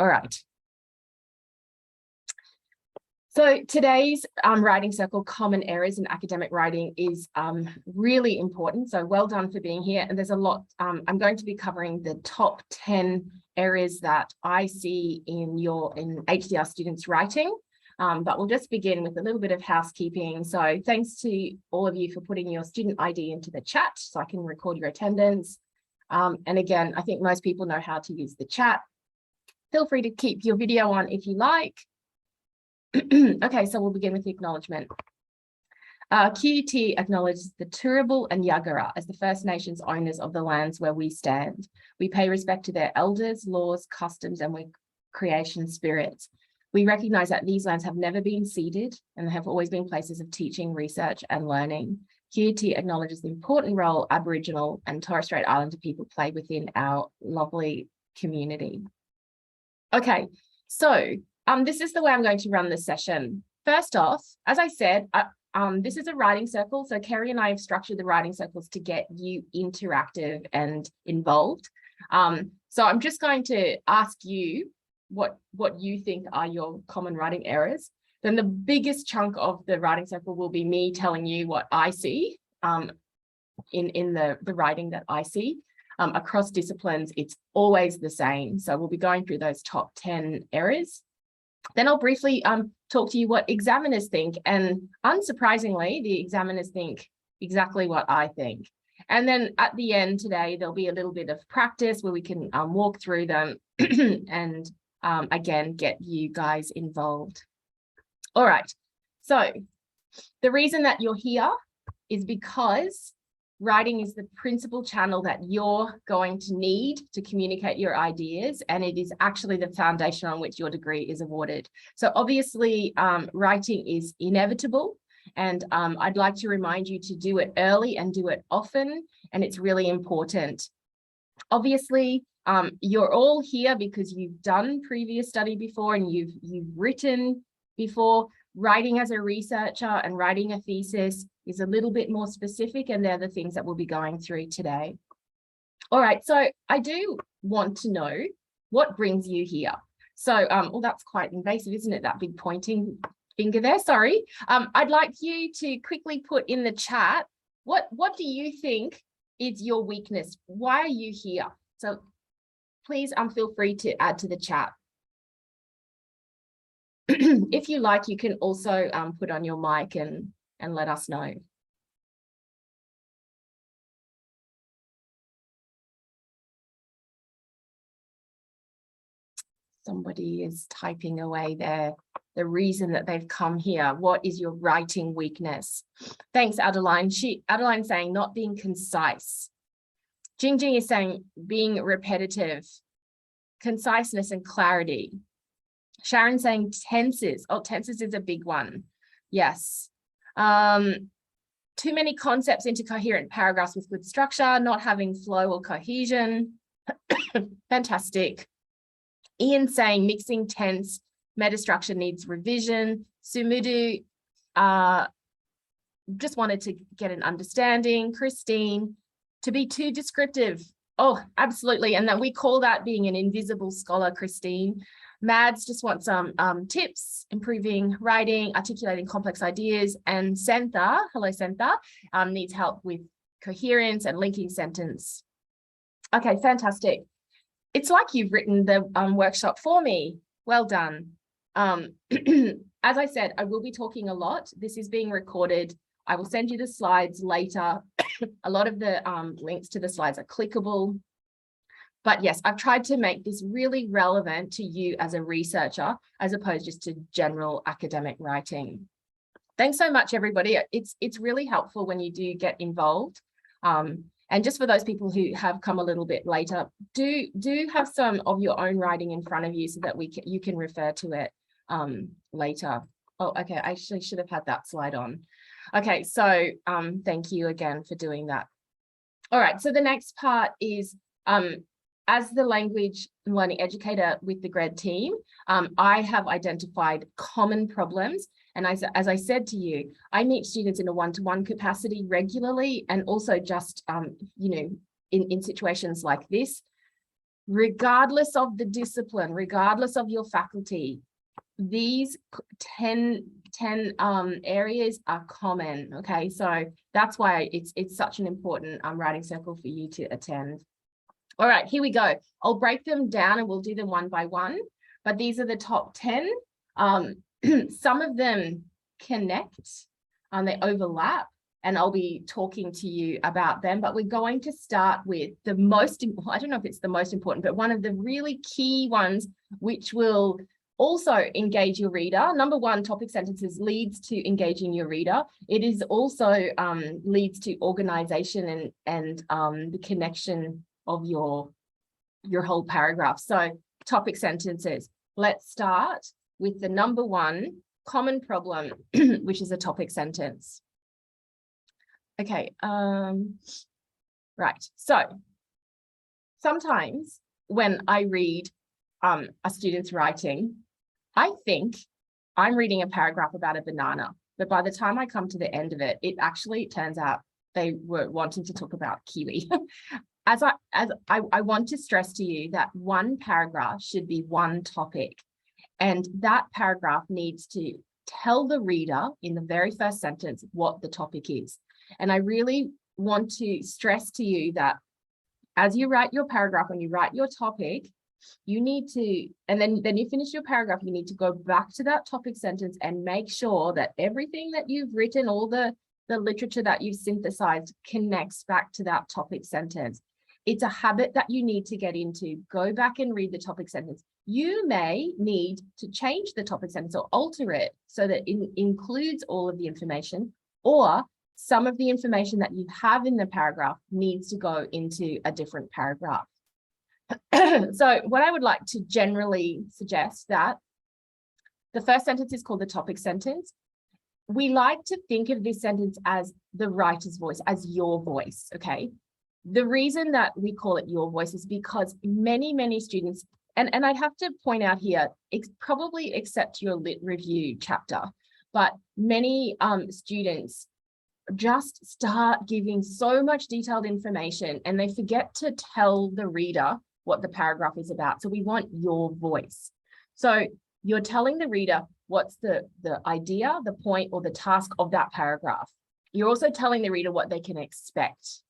All right. So today's writing circle, common errors in academic writing, is really important. So well done for being here. And there's a lot. I'm going to be covering the top 10 areas that I see in HDR students' writing. But we'll just begin with a little bit of housekeeping. So thanks to all of you for putting your student ID into the chat so I can record your attendance. And again, I think most people know how to use the chat. Feel free to keep your video on if you like. Okay, so we'll begin with the acknowledgement. QUT acknowledges the Turrbal and Yagara as the First Nations owners of the lands where we stand. We pay respect to their elders, laws, customs, and creation spirits. We recognise that these lands have never been ceded and have always been places of teaching, research, and learning. QUT acknowledges the important role Aboriginal and Torres Strait Islander people play within our lovely community. Okay, so this is the way I'm going to run this session. First off, as I said, this is a writing circle. So Kerry and I have structured the writing circles to get you interactive and involved. So I'm just going to ask you what you think are your common writing errors. Then the biggest chunk of the writing circle will be me telling you what I see in the writing that I see. Across disciplines, it's always the same. So we'll be going through those top 10 errors. Then I'll briefly talk to you what examiners think. And unsurprisingly, the examiners think exactly what I think. And then at the end today, there'll be a little bit of practice where we can walk through them and again, get you guys involved. All right. So the reason that you're here is because writing is the principal channel that you're going to need to communicate your ideas, and it is actually the foundation on which your degree is awarded. So obviously, writing is inevitable, and I'd like to remind you to do it early and do it often, and it's really important. Obviously, you're all here because you've done previous study before and you've written before. Writing as a researcher and writing a thesis is a little bit more specific, and they're the things that we'll be going through today. All right, so I do want to know what brings you here. So, well, that's quite invasive, isn't it? That big pointing finger there, sorry. I'd like you to quickly put in the chat, what do you think is your weakness? Why are you here? So please feel free to add to the chat. If you like, you can also put on your mic and let us know. Somebody is typing away there, the reason that they've come here. What is your writing weakness? Thanks, Adeline. Adeline's saying not being concise. Jingjing is saying being repetitive, conciseness and clarity. Sharon saying tenses. Oh, tenses is a big one. Yes. Too many concepts into coherent paragraphs with good structure, not having flow or cohesion. Fantastic. Ian saying mixing tense, metastructure needs revision. Sumudu just wanted to get an understanding. Christine, to be too descriptive. Oh, absolutely. And that we call that being an invisible scholar, Christine. Mads just wants some tips, improving writing, articulating complex ideas, and Sentha, hello Sentha, needs help with coherence and linking sentence. Okay, fantastic. It's like you've written the workshop for me. Well done. As I said, I will be talking a lot. This is being recorded. I will send you the slides later. A lot of the links to the slides are clickable. But yes, I've tried to make this really relevant to you as a researcher, as opposed just to general academic writing. Thanks so much, everybody. It's really helpful when you do get involved. And just for those people who have come a little bit later, do have some of your own writing in front of you so that you can refer to it later. Oh, okay, I actually should have had that slide on. Okay, so thank you again for doing that. All right, so the next part is as the language and learning educator with the GRED team, I have identified common problems. And as I said to you, I meet students in a one-to-one capacity regularly, and also just, you know, in situations like this. regardless of the discipline, regardless of your faculty, these 10 areas are common. Okay, so that's why it's such an important writing circle for you to attend. All right, here we go. I'll break them down and we'll do them one by one, but these are the top 10. Some of them connect, they overlap, and I'll be talking to you about them, but we're going to start with the most, I don't know if it's the most important, but one of the really key ones, which will also engage your reader. Number one, topic sentences leads to engaging your reader. It is also leads to organization and the connection of your whole paragraph. So topic sentences. Let's start with the number one common problem, which is a topic sentence. Okay, right. So sometimes when I read a student's writing, I think I'm reading a paragraph about a banana, but by the time I come to the end of it, it actually turns out they were wanting to talk about kiwi. As I want to stress to you that one paragraph should be one topic, and that paragraph needs to tell the reader in the very first sentence what the topic is. And I really want to stress to you that as you write your paragraph, when you write your topic, you need to, and then you finish your paragraph, you need to go back to that topic sentence and make sure that everything that you've written, all the literature that you've synthesized, connects back to that topic sentence. It's a habit that you need to get into. Go back and read the topic sentence. You may need to change the topic sentence or alter it so that it includes all of the information, or some of the information that you have in the paragraph needs to go into a different paragraph. So what I would like to generally suggest that the first sentence is called the topic sentence. We like to think of this sentence as the writer's voice, as your voice, okay? The reason that we call it your voice is because many students, and I'd have to point out here, probably except your lit review chapter, but many students just start giving so much detailed information and they forget to tell the reader what the paragraph is about. So we want your voice. So you're telling the reader what's the idea, the point, or the task of that paragraph. You're also telling the reader what they can expect.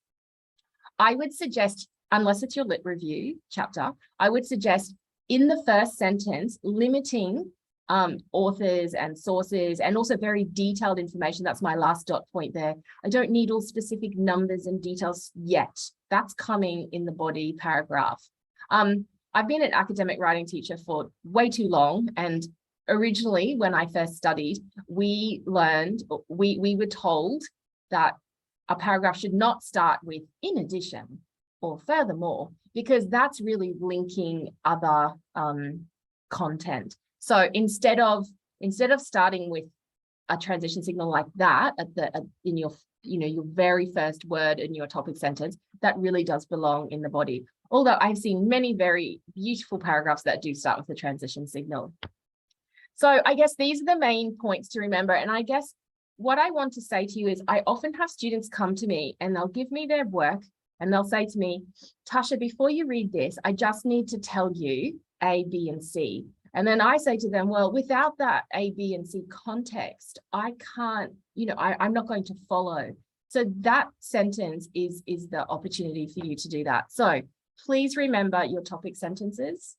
I would suggest, unless it's your lit review chapter, I would suggest in the first sentence, limiting authors and sources, and also very detailed information. That's my last dot point there. I don't need all specific numbers and details yet. That's coming in the body paragraph. I've been an academic writing teacher for way too long. And originally, when I first studied, we were told that a paragraph should not start with "in addition" or "furthermore," because that's really linking other content. So instead of starting with a transition signal like that in your your very first word in your topic sentence, that really does belong in the body. Although I've seen many very beautiful paragraphs that do start with the transition signal. So I guess these are the main points to remember. And I guess what I want to say to you is I often have students come to me and they'll give me their work and they'll say to me, "Tasha, before you read this, I just need to tell you A, B, and C." And then I say to them, well, without that A, B, and C context, I can't, I'm not going to follow. So that sentence is the opportunity for you to do that. So please remember your topic sentences.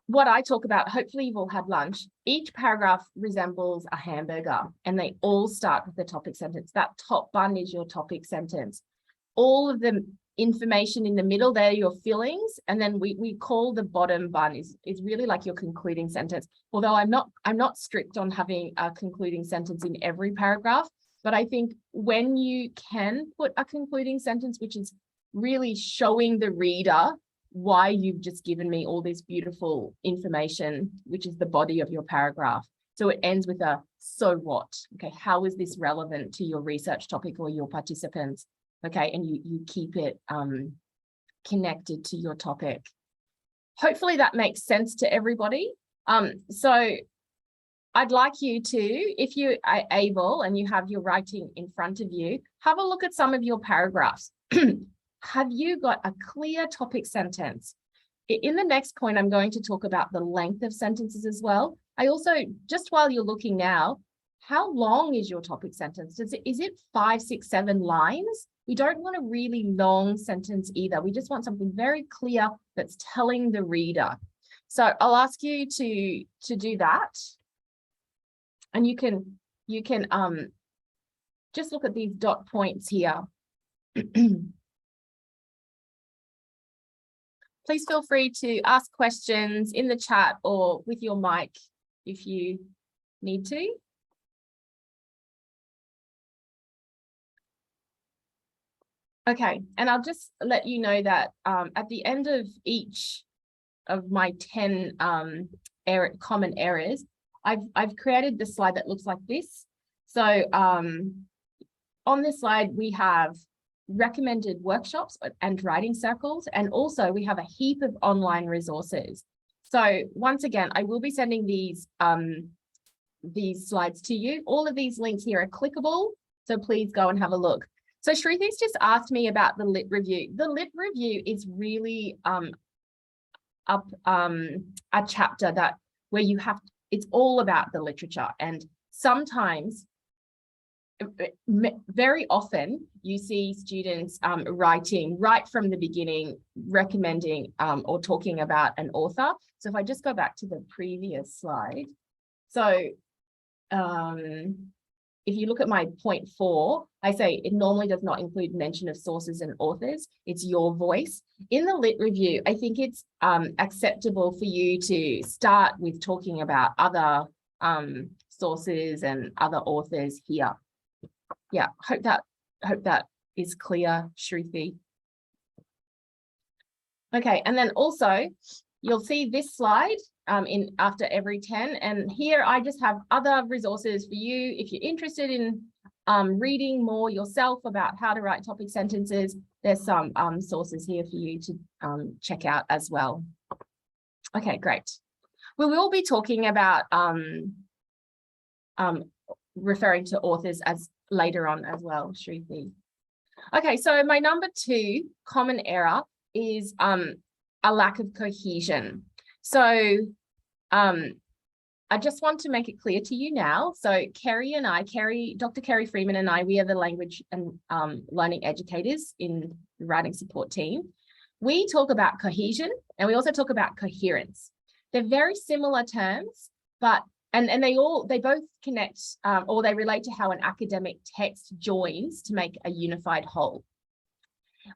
What I talk about, hopefully you've all had lunch. Each paragraph resembles a hamburger and they all start with the topic sentence. That top bun is your topic sentence. All of the information in the middle, they're your fillings, and then we call the bottom bun is really like your concluding sentence. Although I'm not strict on having a concluding sentence in every paragraph, but I think when you can put a concluding sentence, which is really showing the reader why you've just given me all this beautiful information, which is the body of your paragraph. So it ends with a "so what?" Okay, how is this relevant to your research topic or your participants? Okay, and you keep it connected to your topic. Hopefully that makes sense to everybody. So I'd like you to, if you are able and you have your writing in front of you, have a look at some of your paragraphs. have you got a clear topic sentence? In the next point, I'm going to talk about the length of sentences as well. I also, just while you're looking now, how long is your topic sentence? Is it 5, 6, 7 lines? We don't want a really long sentence either. We just want something very clear that's telling the reader. So I'll ask you to do that. And you can just look at these dot points here. Please feel free to ask questions in the chat or with your mic if you need to. Okay, and I'll just let you know that at the end of each of my 10 common errors, I've created the slide that looks like this. So on this slide, we have recommended workshops and writing circles, and also we have a heap of online resources. So once again, I will be sending these slides to you. All of these links here are clickable, so please go and have a look. So Shruthi's just asked me about the lit review. The lit review is really a chapter where you have, it's all about the literature, and sometimes, very often, you see students writing right from the beginning, recommending or talking about an author. So if I just go back to the previous slide, so if you look at my point 4, I say it normally does not include mention of sources and authors. It's your voice. In the lit review, I think it's acceptable for you to start with talking about other sources and other authors here. Yeah, hope that is clear, Shruti. Okay, and then also you'll see this slide in after every 10, and here I just have other resources for you if you're interested in reading more yourself about how to write topic sentences. There's some sources here for you to check out as well. Okay, great. We will be talking about referring to authors as later on as well, Shruti. Okay, so my number 2 common error is a lack of cohesion. So I just want to make it clear to you now. So Dr. Kerry Freeman and I, we are the language and learning educators in the writing support team. We talk about cohesion and we also talk about coherence. They're very similar terms, but and they both connect or they relate to how an academic text joins to make a unified whole.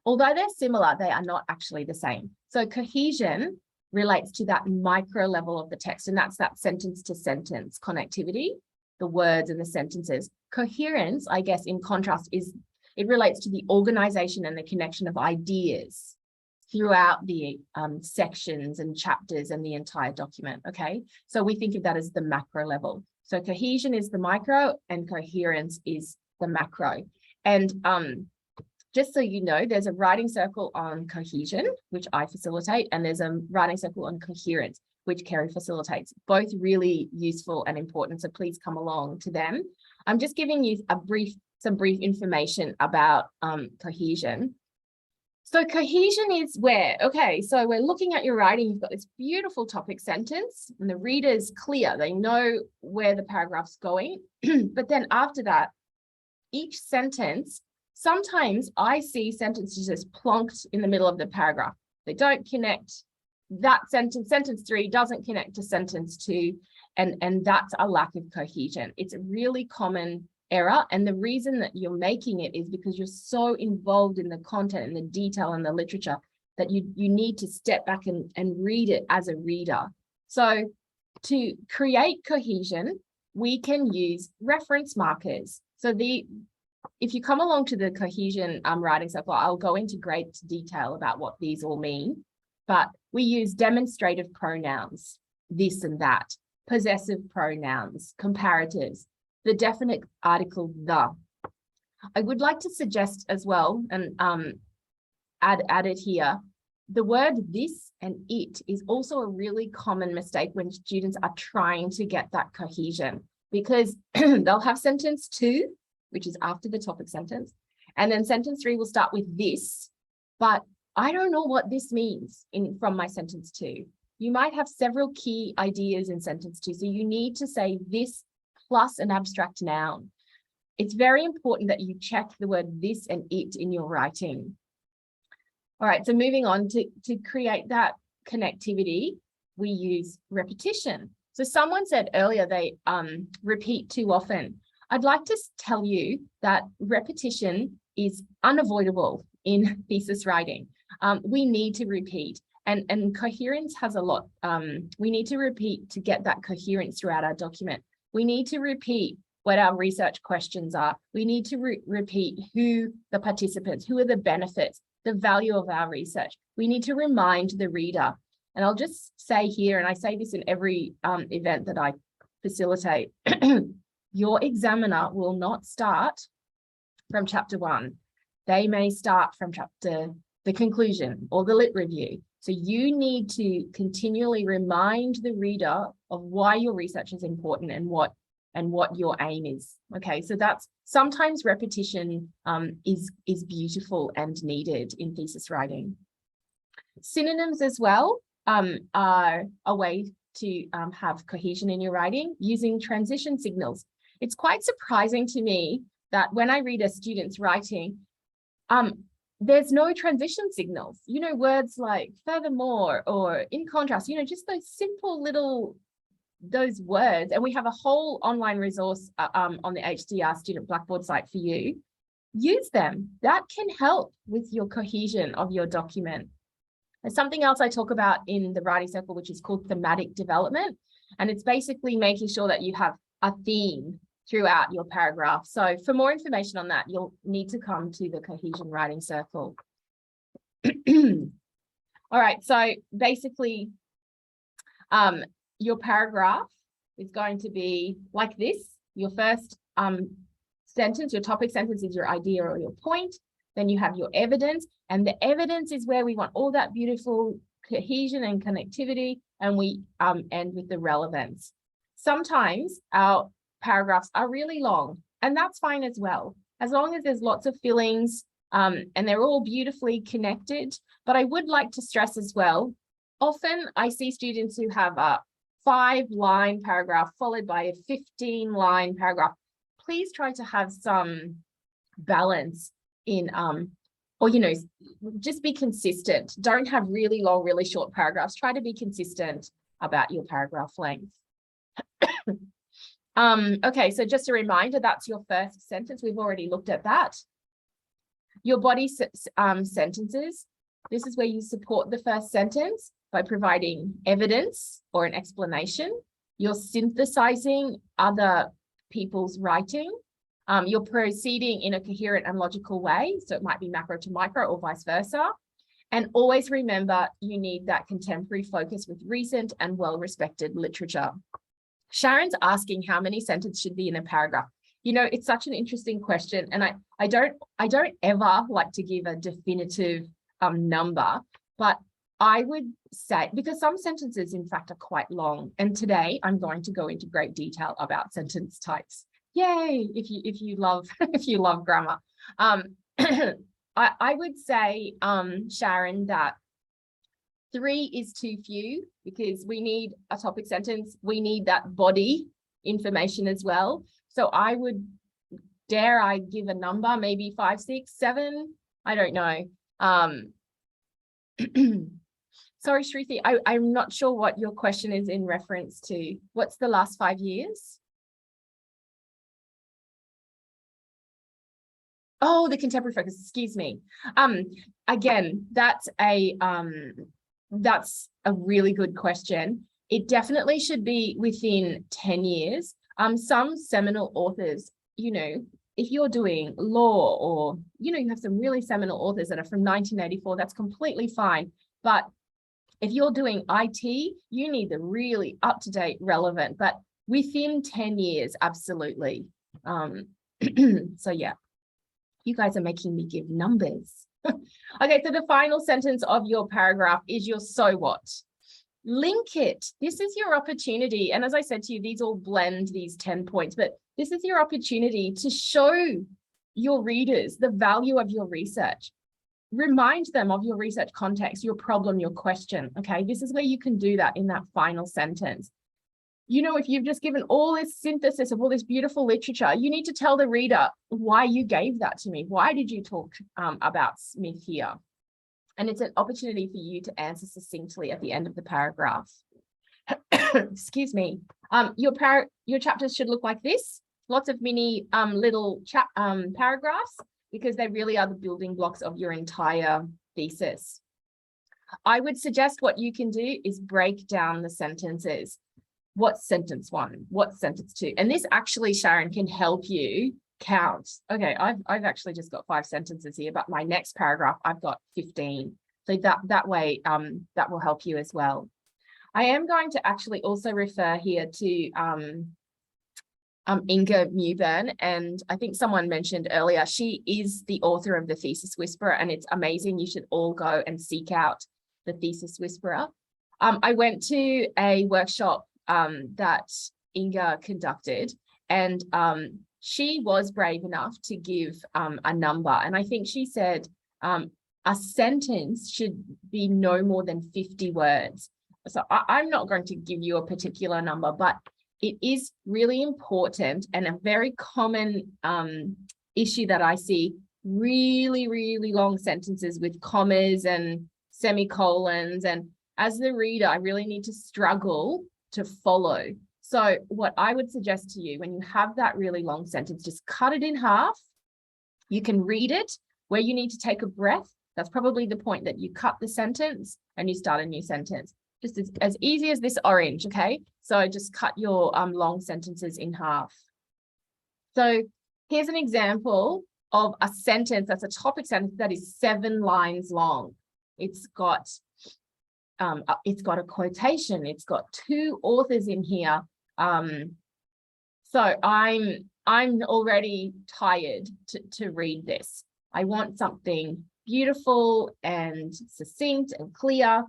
Although they're similar, they are not actually the same. So cohesion relates to that micro level of the text, and that's that sentence to sentence connectivity, the words and the sentences. Coherence, I guess, in contrast, it relates to the organization and the connection of ideas throughout the sections and chapters and the entire document, okay? So we think of that as the macro level. So cohesion is the micro and coherence is the macro. And just so you know, there's a writing circle on cohesion, which I facilitate, and there's a writing circle on coherence, which Kerry facilitates. Both really useful and important, so please come along to them. I'm just giving you some brief information about cohesion. So cohesion is where, okay, so we're looking at your writing, you've got this beautiful topic sentence and the reader's clear, they know where the paragraph's going. But then after that, each sentence, sometimes I see sentences just plonked in the middle of the paragraph. They don't connect. That sentence 3 doesn't connect to sentence 2, and that's a lack of cohesion. It's a really common error, and the reason that you're making it is because you're so involved in the content and the detail and the literature that you need to step back and read it as a reader. So to create cohesion, we can use reference markers. So if you come along to the cohesion writing circle, I'll go into great detail about what these all mean, but we use demonstrative pronouns, this and that, possessive pronouns, comparatives, the definite article, the. I would like to suggest as well, and add it here, the word this and it is also a really common mistake when students are trying to get that cohesion, because they'll have sentence 2, which is after the topic sentence, and then sentence 3 will start with this, but I don't know what this means from my sentence 2. You might have several key ideas in sentence 2. So you need to say this plus an abstract noun. It's very important that you check the word this and it in your writing. All right, so moving on to create that connectivity, we use repetition. So someone said earlier they repeat too often. I'd like to tell you that repetition is unavoidable in thesis writing. We need to repeat, and coherence has a lot. We need to repeat to get that coherence throughout our document. We need to repeat what our research questions are. We need to repeat who the participants, who are the benefits, the value of our research. We need to remind the reader. And I'll just say here, and I say this in every event that I facilitate, your examiner will not start from chapter 1. They may start from the conclusion or the lit review. So you need to continually remind the reader of why your research is important and what your aim is. Okay, so that's sometimes repetition is beautiful and needed in thesis writing. Synonyms as well are a way to have cohesion in your writing using transition signals. It's quite surprising to me that when I read a student's writing, there's no transition signals, words like furthermore or in contrast, just those simple little those words. And we have a whole online resource on the HDR student Blackboard site for you. Use them. That can help with your cohesion of your document. There's something else I talk about in the writing circle, which is called thematic development. And it's basically making sure that you have a theme throughout your paragraph. So for more information on that, you'll need to come to the cohesion writing circle. All right, so basically, your paragraph is going to be like this. Your first sentence, your topic sentence is your idea or your point. Then you have your evidence, and the evidence is where we want all that beautiful cohesion and connectivity, and we end with the relevance. Sometimes our paragraphs are really long, and that's fine as well, as long as there's lots of fillings and they're all beautifully connected. But I would like to stress as well, often I see students who have a 5-line paragraph followed by a 15-line paragraph. Please try to have some balance in, or, just be consistent. Don't have really long, really short paragraphs. Try to be consistent about your paragraph length. Okay, so just a reminder, that's your first sentence. We've already looked at that. Your body sentences. This is where you support the first sentence by providing evidence or an explanation. You're synthesizing other people's writing. You're proceeding in a coherent and logical way. So it might be macro to micro or vice versa. And always remember, you need that contemporary focus with recent and well-respected literature. Sharon's asking how many sentences should be in a paragraph. It's such an interesting question. And I don't ever like to give a definitive number, but I would say, because some sentences, in fact, are quite long. And today I'm going to go into great detail about sentence types. Yay, if you love if you love grammar. I would say, Sharon, that 3 is too few, because we need a topic sentence. We need that body information as well. So I would, dare I give a number, maybe 5, 6, 7, I don't know. Sorry, Shruti, I'm not sure what your question is in reference to. What's the last 5 years? Oh, the contemporary focus, excuse me. Again, that's a really good question. It definitely should be within 10 years. Some seminal authors, if you're doing law or, you have some really seminal authors that are from 1984, that's completely fine. But if you're doing IT, you need the really up-to-date, relevant, but within 10 years, absolutely. So yeah, you guys are making me give numbers. Okay, so the final sentence of your paragraph is your so what. Link it. This is your opportunity. And as I said to you, these all blend these 10 points, but this is your opportunity to show your readers the value of your research. remind them of your research context, your problem, your question. Okay, this is where you can do that in that final sentence. You know, if you've just given all this synthesis of all this beautiful literature, you need to tell the reader why you gave that to me. Why did you talk about Smith here? And it's an opportunity for you to answer succinctly at the end of the paragraph. Excuse me. Your chapters should look like this. Lots of mini little paragraphs, because they really are the building blocks of your entire thesis. I would suggest what you can do is break down the sentences. What's sentence one? What's sentence two? And this actually, Sharon, can help you count. Okay, I've actually just got 5 sentences here, but my next paragraph, I've got 15. So that way, that will help you as well. I am going to actually also refer here to Inga Mewburn, and I think someone mentioned earlier, she is the author of The Thesis Whisperer, and it's amazing. You should all go and seek out The Thesis Whisperer. I went to a workshop that Inga conducted, and she was brave enough to give a number, and I think she said a sentence should be no more than 50 words. So I'm not going to give you a particular number, but it is really important and a very common issue that I see, really, really long sentences with commas and semicolons. And as the reader, I really need to struggle to follow. So what I would suggest to you, when you have that really long sentence, just cut it in half. You can read it where you need to take a breath. That's probably the point that you cut the sentence and you start a new sentence. Just as easy as this orange, okay? So just cut your long sentences in half. So here's an example of a sentence that's a topic sentence that is 7 lines long. It's got a quotation. It's got 2 authors in here. So I'm already tired to read this. I want something beautiful and succinct and clear.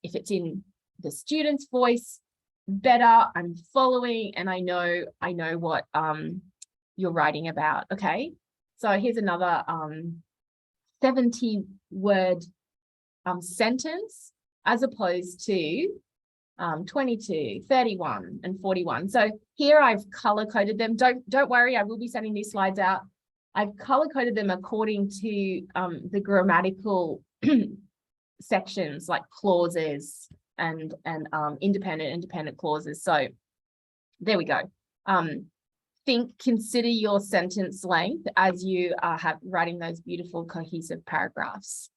If it's in the student's voice, better. I'm following, and I know what you're writing about. Okay, so here's another 70-word sentence, as opposed to 22, 31, and 41. So here I've color coded them. Don't worry, I will be sending these slides out. I've color coded them according to the grammatical sections, like clauses and independent clauses. So there we go. Consider your sentence length as you are writing those beautiful cohesive paragraphs.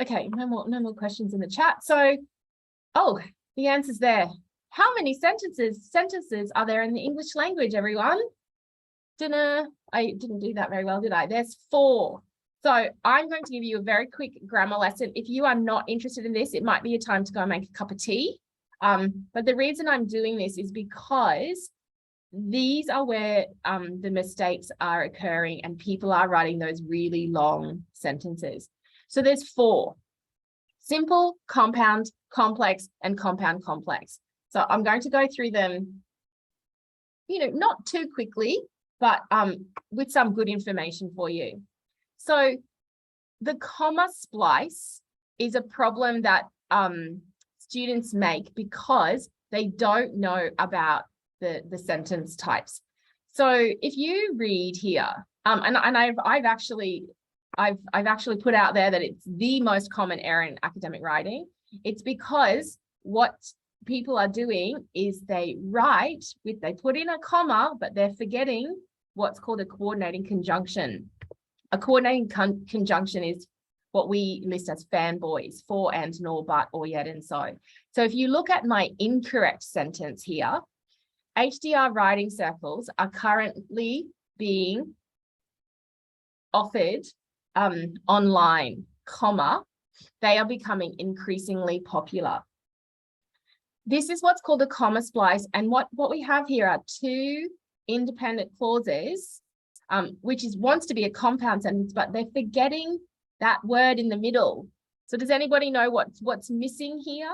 Okay, no more questions in the chat. So, the answer's there. How many sentences are there in the English language, everyone? I didn't do that very well, did I? There's 4. So I'm going to give you a very quick grammar lesson. If you are not interested in this, it might be a time to go and make a cup of tea. But the reason I'm doing this is because these are where the mistakes are occurring and people are writing those really long sentences. So there's 4: simple, compound, complex, and compound complex. So I'm going to go through them, not too quickly, but with some good information for you. So the comma splice is a problem that students make because they don't know about the sentence types. So if you read here, and I've actually put out there that it's the most common error in academic writing. It's because what people are doing is they put in a comma, but they're forgetting what's called a coordinating conjunction. A coordinating conjunction is what we list as fanboys: for, and, nor, but, or, yet, and so. So if you look at my incorrect sentence here, HDR writing circles are currently being offered online, comma, they are becoming increasingly popular. This is what's called a comma splice. And what we have here are 2 independent clauses, which wants to be a compound sentence, but they're forgetting that word in the middle. So does anybody know what's missing here?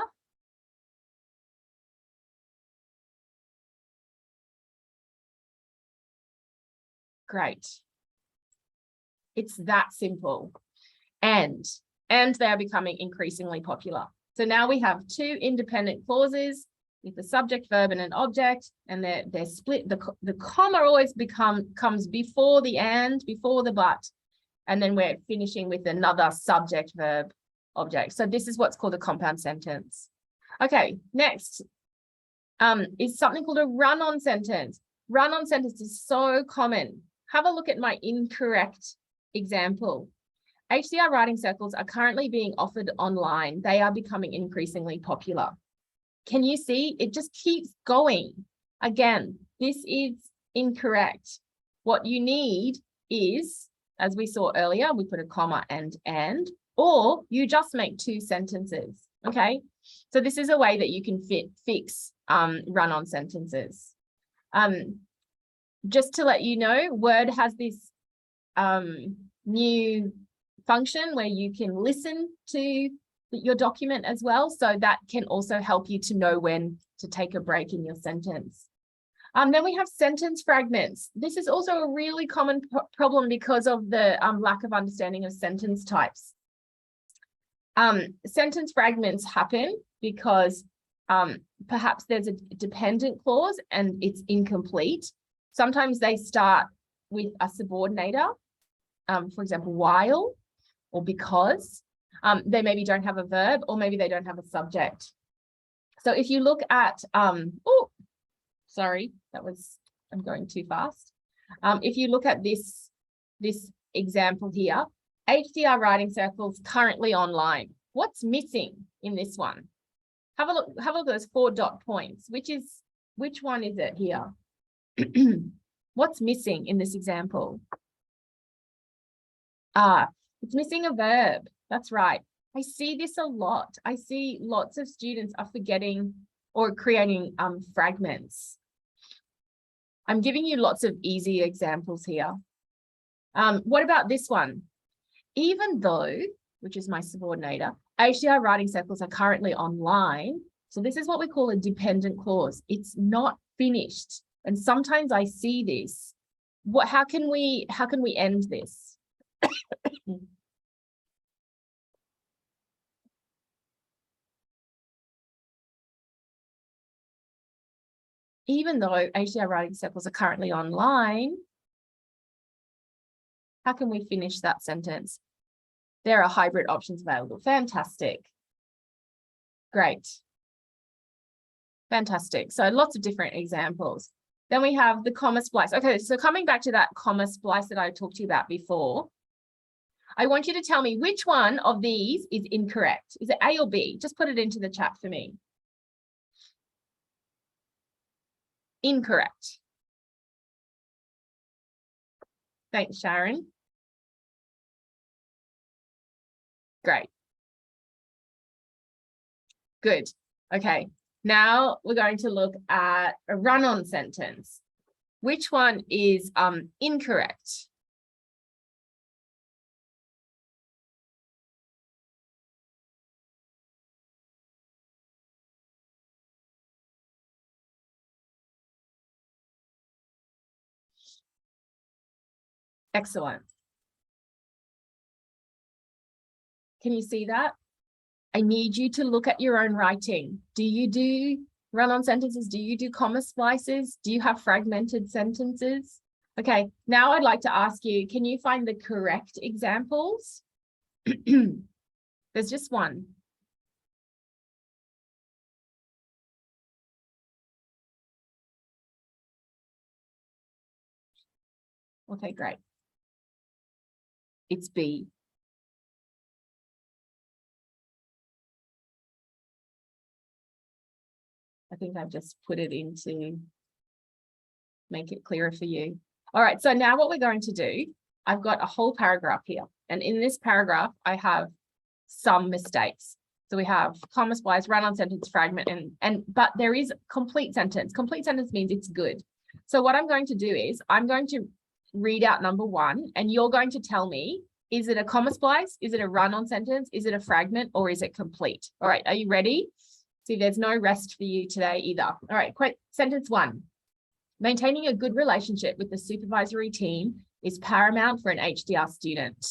Great. It's that simple. and they are becoming increasingly popular. So now we have two independent clauses with the subject, verb, and an object, and they're split. The comma always comes before the and, before the but, and then we're finishing with another subject, verb, object. So this is what's called a compound sentence. Okay, next is something called a run-on sentence. Run-on sentence is so common. Have a look at my incorrect example. HDR writing circles are currently being offered online. They are becoming increasingly popular. Can you see? It just keeps going. Again, this is incorrect. What you need is, as we saw earlier, we put a comma and, or you just make two sentences, okay? So this is a way that you can fix run-on sentences. Just to let you know, Word has this new function where you can listen to your document as well. So that can also help you to know when to take a break in your sentence. Then we have sentence fragments. This is also a really common problem because of the lack of understanding of sentence types. Sentence fragments happen because perhaps there's a dependent clause and it's incomplete. Sometimes they start with a subordinator, for example, while or because. They maybe don't have a verb, or maybe they don't have a subject. So if you look at, oh, sorry, I'm going too fast. If you look at this example here, HDR writing circles currently online. What's missing in this one? Have a look at those 4 dot points. Which one is it here? What's missing in this example? It's missing a verb. That's right. I see this a lot. I see lots of students are forgetting or creating fragments. I'm giving you lots of easy examples here. What about this one? Even though, which is my subordinator, HDR writing circles are currently online. So this is what we call a dependent clause. It's not finished. And sometimes I see this. How can we end this? Even though HDR writing circles are currently online, how can we finish that sentence? There are hybrid options available. Fantastic. Great. Fantastic. So lots of different examples. Then we have the comma splice. Okay, so coming back to that comma splice that I talked to you about before, I want you to tell me which one of these is incorrect. Is it A or B? Just put it into the chat for me. Incorrect. Thanks, Sharon. Great. Good. Okay. Now we're going to look at a run-on sentence. Which one is incorrect? Excellent. Can you see that? I need you to look at your own writing. Do you do run-on sentences? Do you do comma splices? Do you have fragmented sentences? Okay, now I'd like to ask you, can you find the correct examples? There's just one. Okay, great. It's B. I think I've just put it in to make it clearer for you. All right, so now what we're going to do, I've got a whole paragraph here. And in this paragraph, I have some mistakes. So we have comma splice, run-on sentence, fragment, but there is complete sentence. Complete sentence means it's good. So what I'm going to do is I'm going to read out number 1, and you're going to tell me, is it a comma splice? Is it a run-on sentence? Is it a fragment, or is it complete? All right, are you ready? See, there's no rest for you today either. All right, sentence 1. Maintaining a good relationship with the supervisory team is paramount for an HDR student.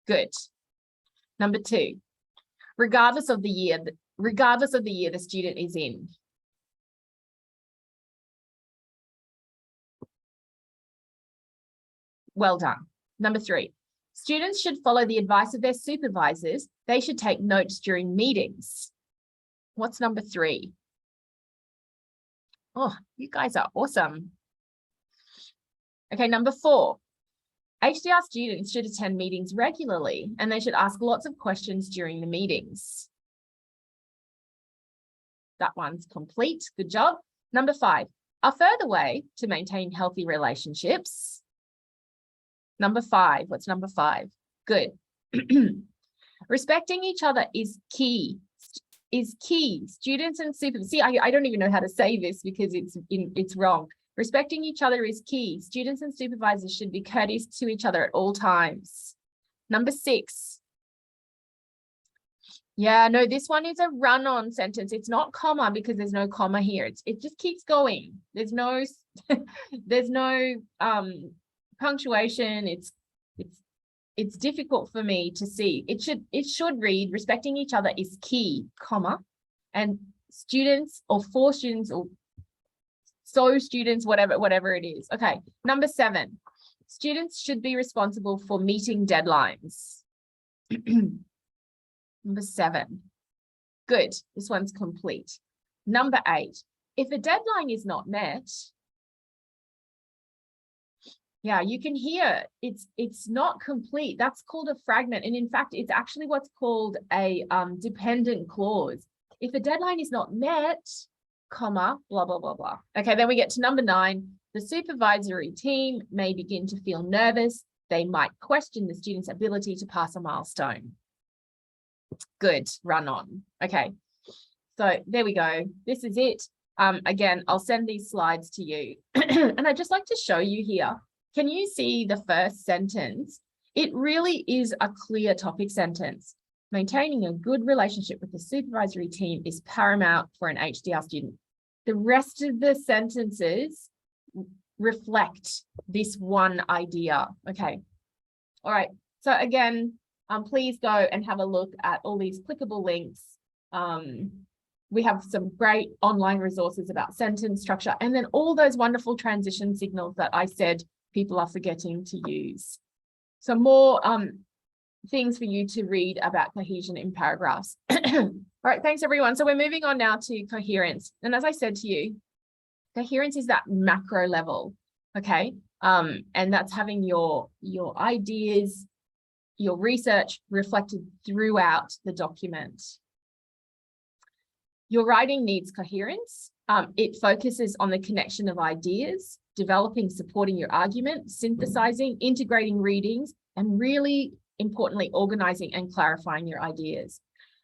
Good. Number 2, regardless of the year the student is in. Well done. Number 3, students should follow the advice of their supervisors. They should take notes during meetings. What's number 3? Oh, you guys are awesome. Okay, number 4, HDR students should attend meetings regularly and they should ask lots of questions during the meetings. That one's complete. Good job. Number 5, a further way to maintain healthy relationships. Number 5, what's number 5? Good. Respecting each other is key. Students and supervisors. See, I don't even know how to say this because it's wrong. Respecting each other is key. Students and supervisors should be courteous to each other at all times. Number 6. Yeah, no, this one is a run-on sentence. It's not comma because there's no comma here. It just keeps going. There's no punctuation. It's difficult for me to see. It should read, respecting each other is key, comma, and students or for students or so students, whatever it is. Okay, number 7, students should be responsible for meeting deadlines. Number 7, good, this one's complete. Number 8, if a deadline is not met, yeah, you can hear it's not complete. That's called a fragment. And in fact, it's actually what's called a dependent clause. If a deadline is not met, comma, blah, blah, blah, blah. Okay, then we get to number 9. The supervisory team may begin to feel nervous. They might question the student's ability to pass a milestone. Good, run on. Okay, so there we go. This is it. Again, I'll send these slides to you. And I'd just like to show you here. Can you see the first sentence? It really is a clear topic sentence. Maintaining a good relationship with the supervisory team is paramount for an HDR student. The rest of the sentences reflect this one idea. Okay. All right. So again, please go and have a look at all these clickable links. We have some great online resources about sentence structure, and then all those wonderful transition signals that I said people are forgetting to use. So more things for you to read about cohesion in paragraphs. All right, thanks everyone. So we're moving on now to coherence. And as I said to you, coherence is that macro level, okay? And that's having your ideas, your research reflected throughout the document. Your writing needs coherence. It focuses on the connection of ideas, developing, supporting your argument, synthesizing, integrating readings, and really importantly, organizing and clarifying your ideas.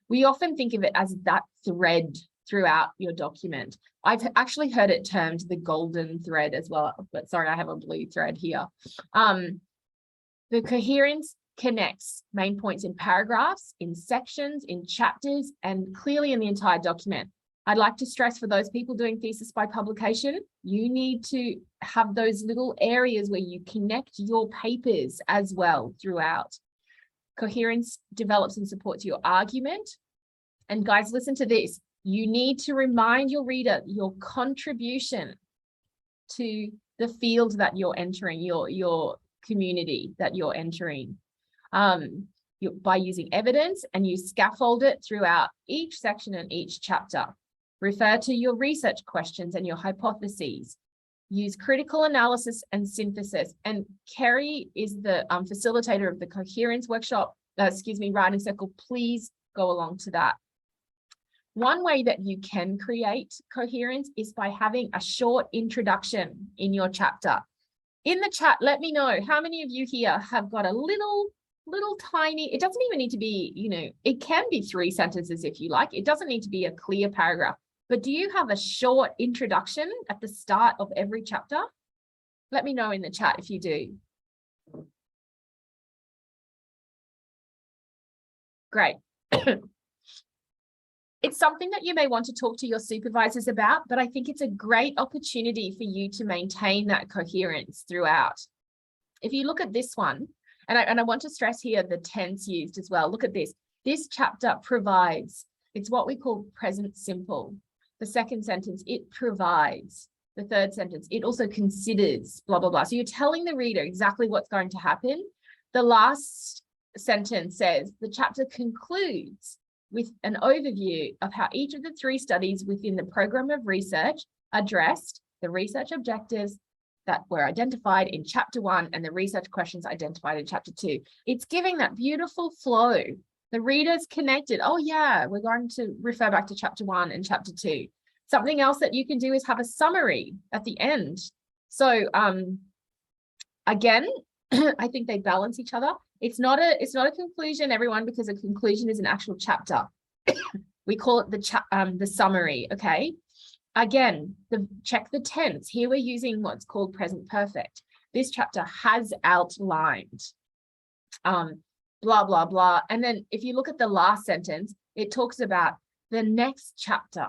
We often think of it as that thread throughout your document. I've actually heard it termed the golden thread as well, but sorry, I have a blue thread here. The coherence connects main points in paragraphs, in sections, in chapters, and clearly in the entire document. I'd like to stress for those people doing thesis by publication, you need to have those little areas where you connect your papers as well throughout. Coherence develops and supports your argument. And guys, listen to this. You need to remind your reader your contribution to the field that you're entering, your community that you're entering. By using evidence, and you scaffold it throughout each section and each chapter. Refer to your research questions and your hypotheses. Use critical analysis and synthesis. And Kerry is the facilitator of the coherence workshop, writing circle. Please go along to that. One way that you can create coherence is by having a short introduction in your chapter. In the chat, let me know how many of you here have got a little tiny, it doesn't even need to be, it can be 3 sentences if you like. It doesn't need to be a clear paragraph. But do you have a short introduction at the start of every chapter? Let me know in the chat if you do. Great. It's something that you may want to talk to your supervisors about, but I think it's a great opportunity for you to maintain that coherence throughout. If you look at this one, And I want to stress here the tense used as well. Look at this. This chapter provides, it's what we call present simple. The second sentence, it provides. The third sentence, it also considers, blah, blah, blah. So you're telling the reader exactly what's going to happen. The last sentence says, the chapter concludes with an overview of how each of the 3 studies within the program of research addressed the research objectives that were identified in chapter 1 and the research questions identified in chapter 2. It's giving that beautiful flow. The reader's connected. Oh yeah, we're going to refer back to chapter 1 and chapter 2. Something else that you can do is have a summary at the end. So again, I think they balance each other. It's not a conclusion, everyone, because a conclusion is an actual chapter. We call it the summary, okay? Again, check the tense. Here we're using what's called present perfect. This chapter has outlined blah, blah, blah. And then if you look at the last sentence, it talks about the next chapter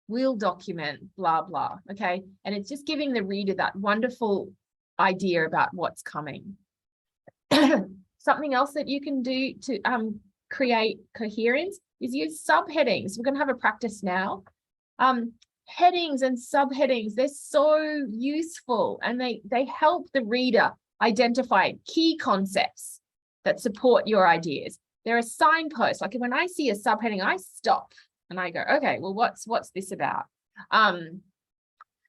will document blah, blah, okay? And it's just giving the reader that wonderful idea about what's coming. Something else that you can do to create coherence is use subheadings. We're going to have a practice now. Headings and subheadings, they're so useful, and they help the reader identify key concepts that support your ideas. They're a signpost. Like when I see a subheading, I stop and I go, okay, well, what's this about?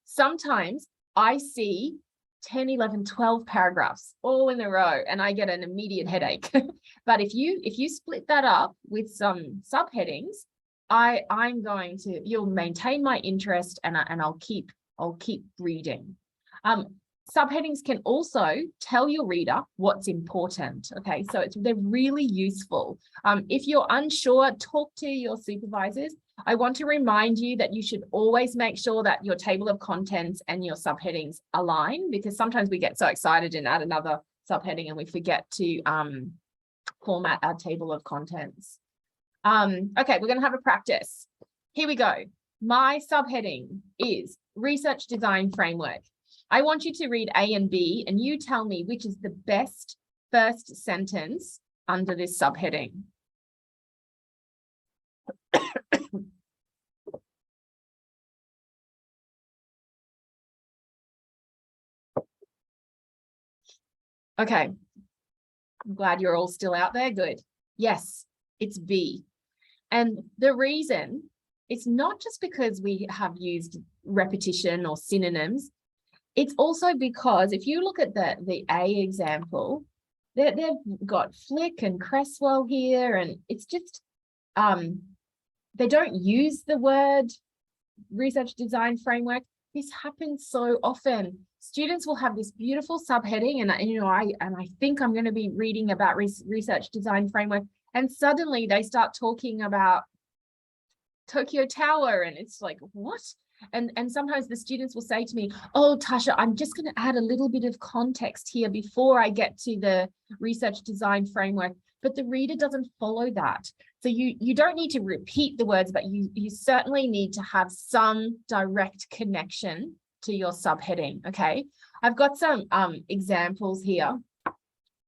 Sometimes I see 10, 11, 12 paragraphs all in a row and I get an immediate headache. But if you split that up with some subheadings, you'll maintain my interest, and I'll keep reading. Subheadings can also tell your reader what's important. Okay, so they're really useful. If you're unsure, talk to your supervisors. I want to remind you that you should always make sure that your table of contents and your subheadings align, because sometimes we get so excited and add another subheading and we forget to format our table of contents. Okay, we're going to have a practice. Here we go. My subheading is Research Design Framework. I want you to read A and B, and you tell me which is the best first sentence under this subheading. Okay, I'm glad you're all still out there. Good. Yes, it's B. And the reason, it's not just because we have used repetition or synonyms. It's also because if you look at the A example, they've got Flick and Cresswell here, and it's just, they don't use the word research design framework. This happens so often. Students will have this beautiful subheading, and I think I'm going to be reading about research design framework, and suddenly they start talking about Tokyo Tower, and it's like, what? And sometimes the students will say to me, oh, Tasha, I'm just going to add a little bit of context here before I get to the research design framework. But the reader doesn't follow that. So you don't need to repeat the words, but you certainly need to have some direct connection to your subheading, okay? I've got some examples here.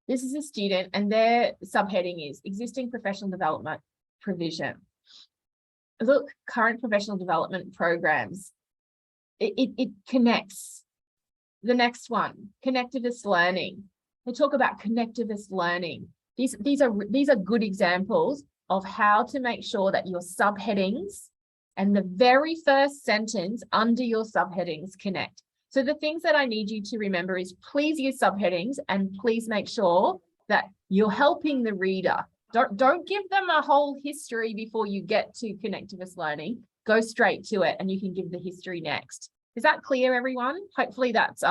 This is a student, and their subheading is Existing Professional Development Provision. Look, current professional development programs. It connects. The next one, connectivist learning. They talk about connectivist learning. These are good examples of how to make sure that your subheadings and the very first sentence under your subheadings connect. So the things that I need you to remember is please use subheadings, and please make sure that you're helping the reader. Don't give them a whole history before you get to connectivist learning. Go straight to it, and you can give the history next. Is that clear, everyone? Hopefully that's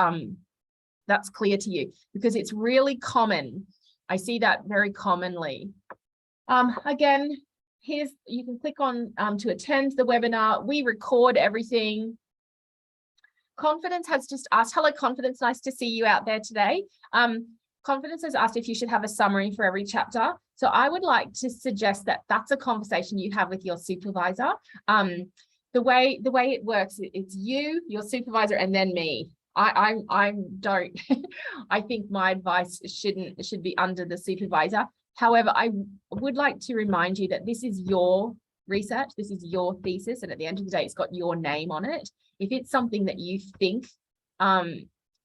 clear to you, because it's really common. I see that very commonly. Again, you can click on to attend the webinar. We record everything. Confidence has just asked, hello Confidence, nice to see you out there today. Confidence has asked if you should have a summary for every chapter. So I would like to suggest that that's a conversation you have with your supervisor. The way it works, it's you, your supervisor, and then me. I don't, I think my advice should be under the supervisor. However, I would like to remind you that this is your research, this is your thesis, and at the end of the day, it's got your name on it. If it's something that you think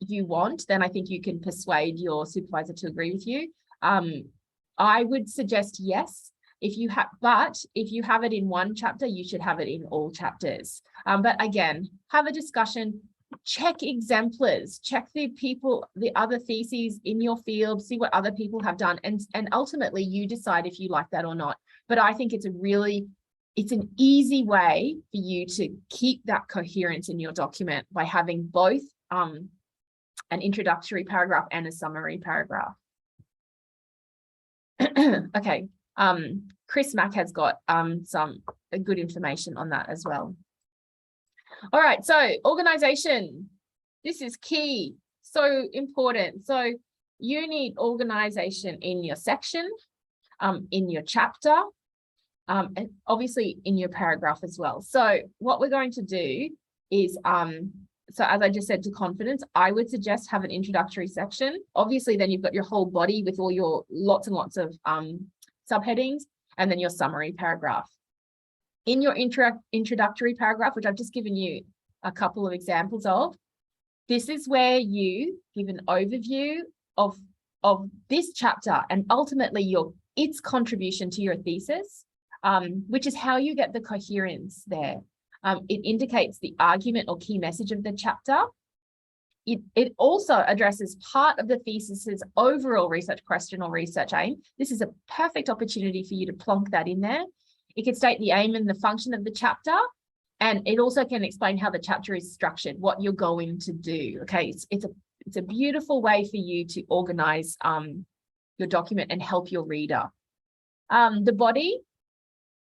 you want, then I think you can persuade your supervisor to agree with you. I would suggest yes. But if you have it in one chapter, you should have it in all chapters. But again, have a discussion, check exemplars, check the other theses in your field, see what other people have done, and ultimately you decide if you like that or not. But I think it's an easy way for you to keep that coherence in your document by having both an introductory paragraph and a summary paragraph. Okay. Chris Mack has got some good information on that as well. All right, so organization. This is key, so important. So you need organization in your section, in your chapter, and obviously in your paragraph as well. So what we're going to do is, so as I just said to confidence, I would suggest have an introductory section. Obviously, then you've got your whole body with all your lots and lots of subheadings, and then your summary paragraph. In your introductory paragraph, which I've just given you a couple of examples of, this is where you give an overview of this chapter and ultimately its contribution to your thesis, which is how you get the coherence there. It indicates the argument or key message of the chapter. It also addresses part of the thesis's overall research question or research aim. This is a perfect opportunity for you to plonk that in there. It can state the aim and the function of the chapter, and it also can explain how the chapter is structured, what you're going to do. Okay, it's a beautiful way for you to organize your document and help your reader. The body,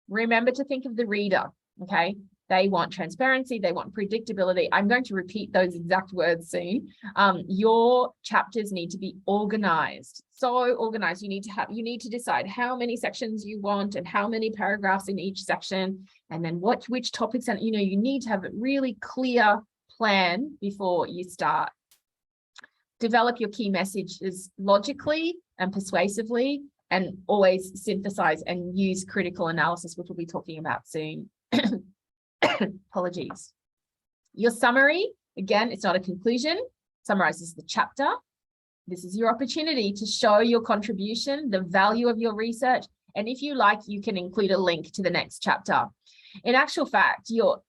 remember to think of the reader. Okay, they want transparency, they want predictability. I'm going to repeat those exact words soon. Your chapters need to be organized. So organized, you need to decide how many sections you want and how many paragraphs in each section, and then which topics, and you need to have a really clear plan before you start. Develop your key messages logically and persuasively, and always synthesize and use critical analysis, which we'll be talking about soon. Apologies. Your summary, again, it's not a conclusion, summarizes the chapter. This is your opportunity to show your contribution, the value of your research, and if you like, you can include a link to the next chapter. In actual fact, your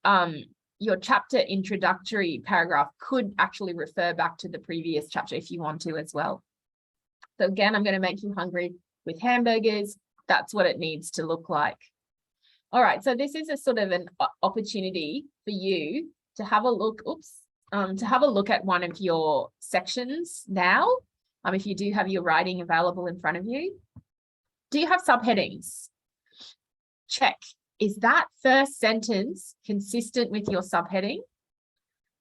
chapter introductory paragraph could actually refer back to the previous chapter if you want to as well. So again, I'm going to make you hungry with hamburgers. That's what it needs to look like. All right, so this is a sort of an opportunity for you to have a look, to have a look at one of your sections now. If you do have your writing available in front of you. Do you have subheadings? Check. Is that first sentence consistent with your subheading?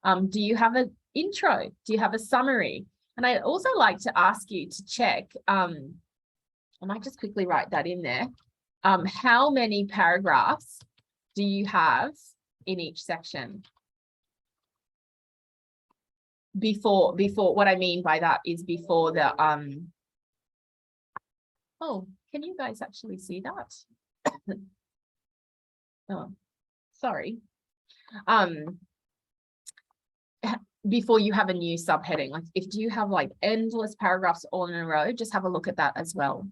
Do you have an intro? Do you have a summary? And I'd also like to ask you to check, I might just quickly write that in there. How many paragraphs do you have in each section? Before what I mean by that is before the oh, can you guys actually see that? Oh, sorry. Before you have a new subheading, like if you have like endless paragraphs all in a row, just have a look at that as well.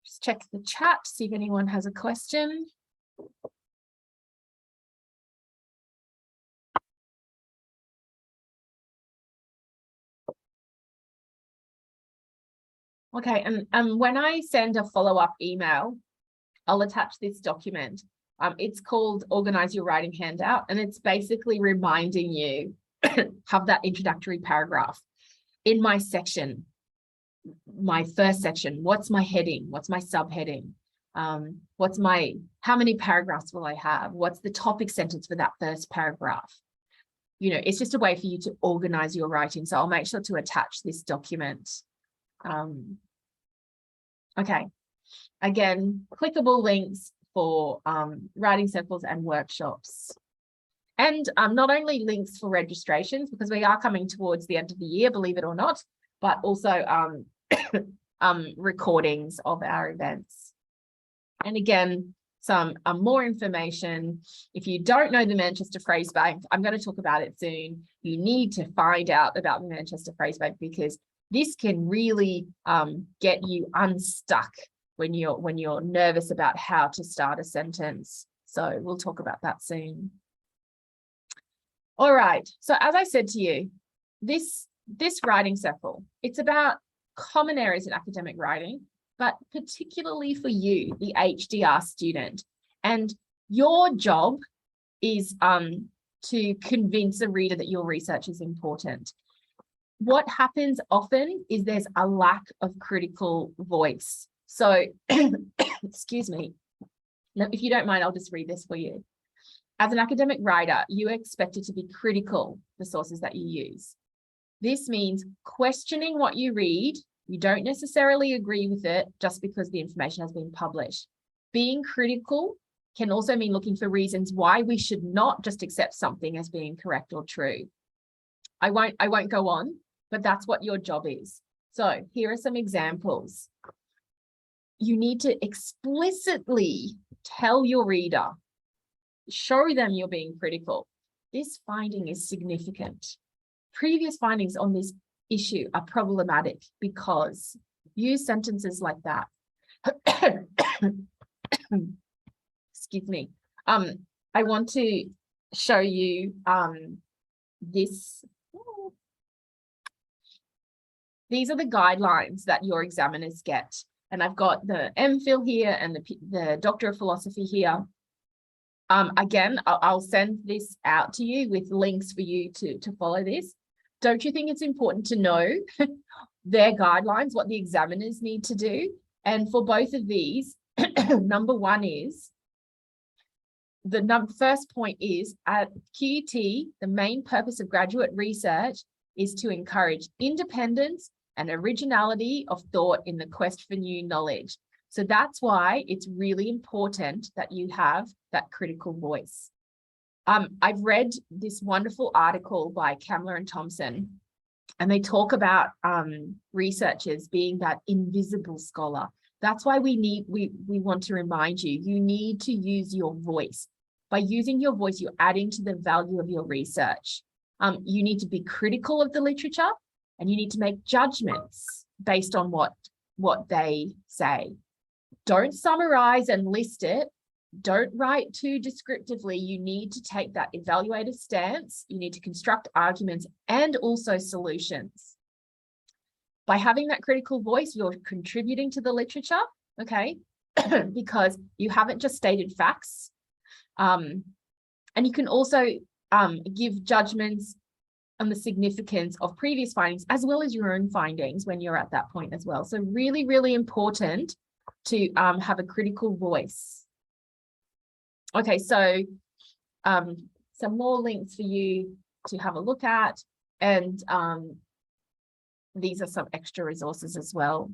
Just check the chat, see if anyone has a question. Okay, and when I send a follow-up email, I'll attach this document. It's called Organize Your Writing Handout, and it's basically reminding you have that introductory paragraph. In my section, my first section, what's my heading? What's my subheading? How many paragraphs will I have? What's the topic sentence for that first paragraph? You know, it's just a way for you to organize your writing. So I'll make sure to attach this document. Okay, again, clickable links for writing circles and workshops. And not only links for registrations, because we are coming towards the end of the year, believe it or not, but also recordings of our events. And again, some more information. If you don't know the Manchester Phrase Bank, I'm going to talk about it soon. You need to find out about the Manchester Phrase Bank, because this can really get you unstuck when you're nervous about how to start a sentence. So we'll talk about that soon. All right. So as I said to you, this writing circle, it's about common areas in academic writing, but particularly for you, the HDR student. And your job is to convince a reader that your research is important. What happens often is there's a lack of critical voice. So, excuse me, if you don't mind, I'll just read this for you. As an academic writer, you are expected to be critical of the sources that you use. This means questioning what you read. You don't necessarily agree with it just because the information has been published. Being critical can also mean looking for reasons why we should not just accept something as being correct or true. I won't go on, but that's what your job is. So here are some examples. You need to explicitly tell your reader, show them you're being critical. This finding is significant. Previous findings on this issue are problematic because use sentences like that. Excuse me. I want to show you this. These are the guidelines that your examiners get. And I've got the MPhil here and the Doctor of Philosophy here. Again, I'll send this out to you with links for you to follow this. Don't you think it's important to know their guidelines, what the examiners need to do? And for both of these, number one is, the first point is, at QUT, the main purpose of graduate research is to encourage independence and originality of thought in the quest for new knowledge. So that's why it's really important that you have that critical voice. I've read this wonderful article by Kamler and Thompson, and they talk about researchers being that invisible scholar. That's why we want to remind you, you need to use your voice. By using your voice, you're adding to the value of your research. You need to be critical of the literature, and you need to make judgments based on what they say. Don't summarize and list it. Don't write too descriptively. You need to take that evaluative stance. You need to construct arguments and also solutions. By having that critical voice, you're contributing to the literature, okay? Because you haven't just stated facts. And you can also give judgments on the significance of previous findings, as well as your own findings when you're at that point as well. So really, really important to have a critical voice. Okay, so some more links for you to have a look at, and these are some extra resources as well.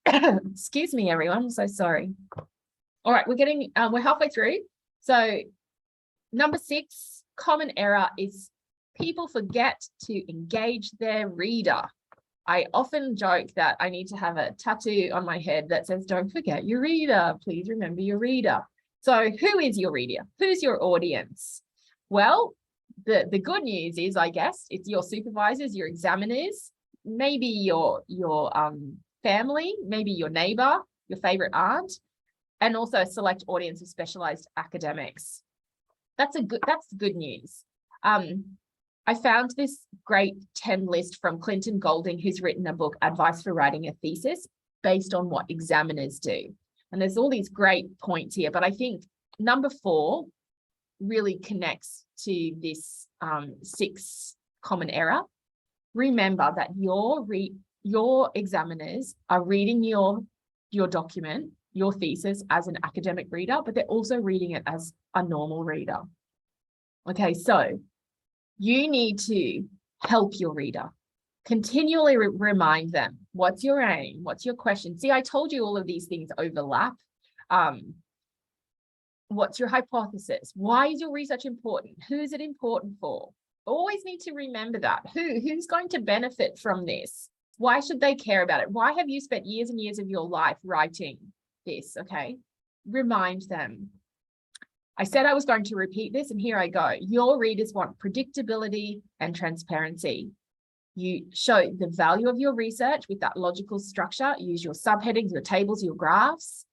Excuse me, everyone, I'm so sorry. All right, we're halfway through. So number 6, common error is people forget to engage their reader. I often joke that I need to have a tattoo on my head that says, don't forget your reader, please remember your reader. So who is your reader? Who's your audience? Well, the good news is, I guess, it's your supervisors, your examiners, maybe your family, maybe your neighbor, your favorite aunt, and also a select audience of specialized academics. That's good news. I found this great 10 list from Clinton Golding, who's written a book, Advice for Writing a Thesis, based on what examiners do. And there's all these great points here, but I think number 4 really connects to this 6 common error. Remember that your examiners are reading your document, your thesis, as an academic reader, but they're also reading it as a normal reader. Okay, so you need to help your reader. Continually remind them, what's your aim? What's your question? See, I told you all of these things overlap. What's your hypothesis? Why is your research important? Who is it important for? Always need to remember that. Who's going to benefit from this? Why should they care about it? Why have you spent years and years of your life writing this? Okay, remind them. I said I was going to repeat this, and here I go. Your readers want predictability and transparency. You show the value of your research with that logical structure. Use your subheadings, your tables, your graphs.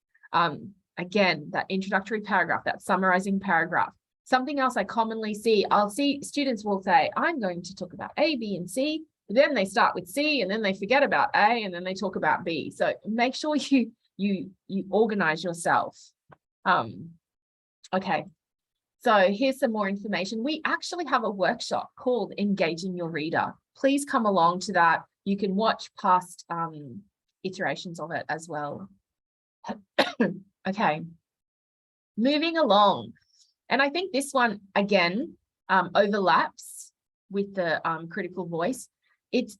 Again, that introductory paragraph, that summarizing paragraph. Something else I commonly see, I'll see students will say, I'm going to talk about A, B, and C. But then they start with C, and then they forget about A, and then they talk about B. So make sure you organize yourself. Okay, so here's some more information. We actually have a workshop called Engaging Your Reader. Please come along to that. You can watch past iterations of it as well. Okay, moving along. And I think this one, again, overlaps with the critical voice. It's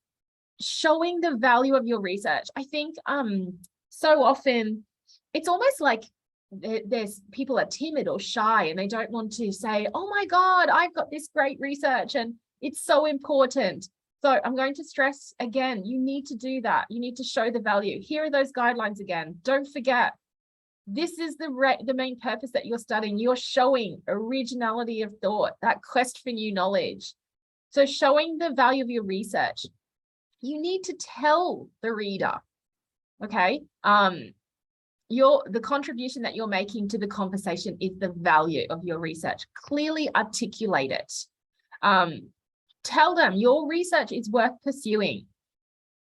showing the value of your research. I think so often it's almost like there's people are timid or shy and they don't want to say, oh my God, I've got this great research and it's so important. So I'm going to stress again, you need to do that. You need to show the value. Here are those guidelines again. Don't forget, this is the main purpose that you're studying. You're showing originality of thought, that quest for new knowledge. So showing the value of your research, you need to tell the reader, okay? The contribution that you're making to the conversation is the value of your research. Clearly articulate it. Tell them your research is worth pursuing.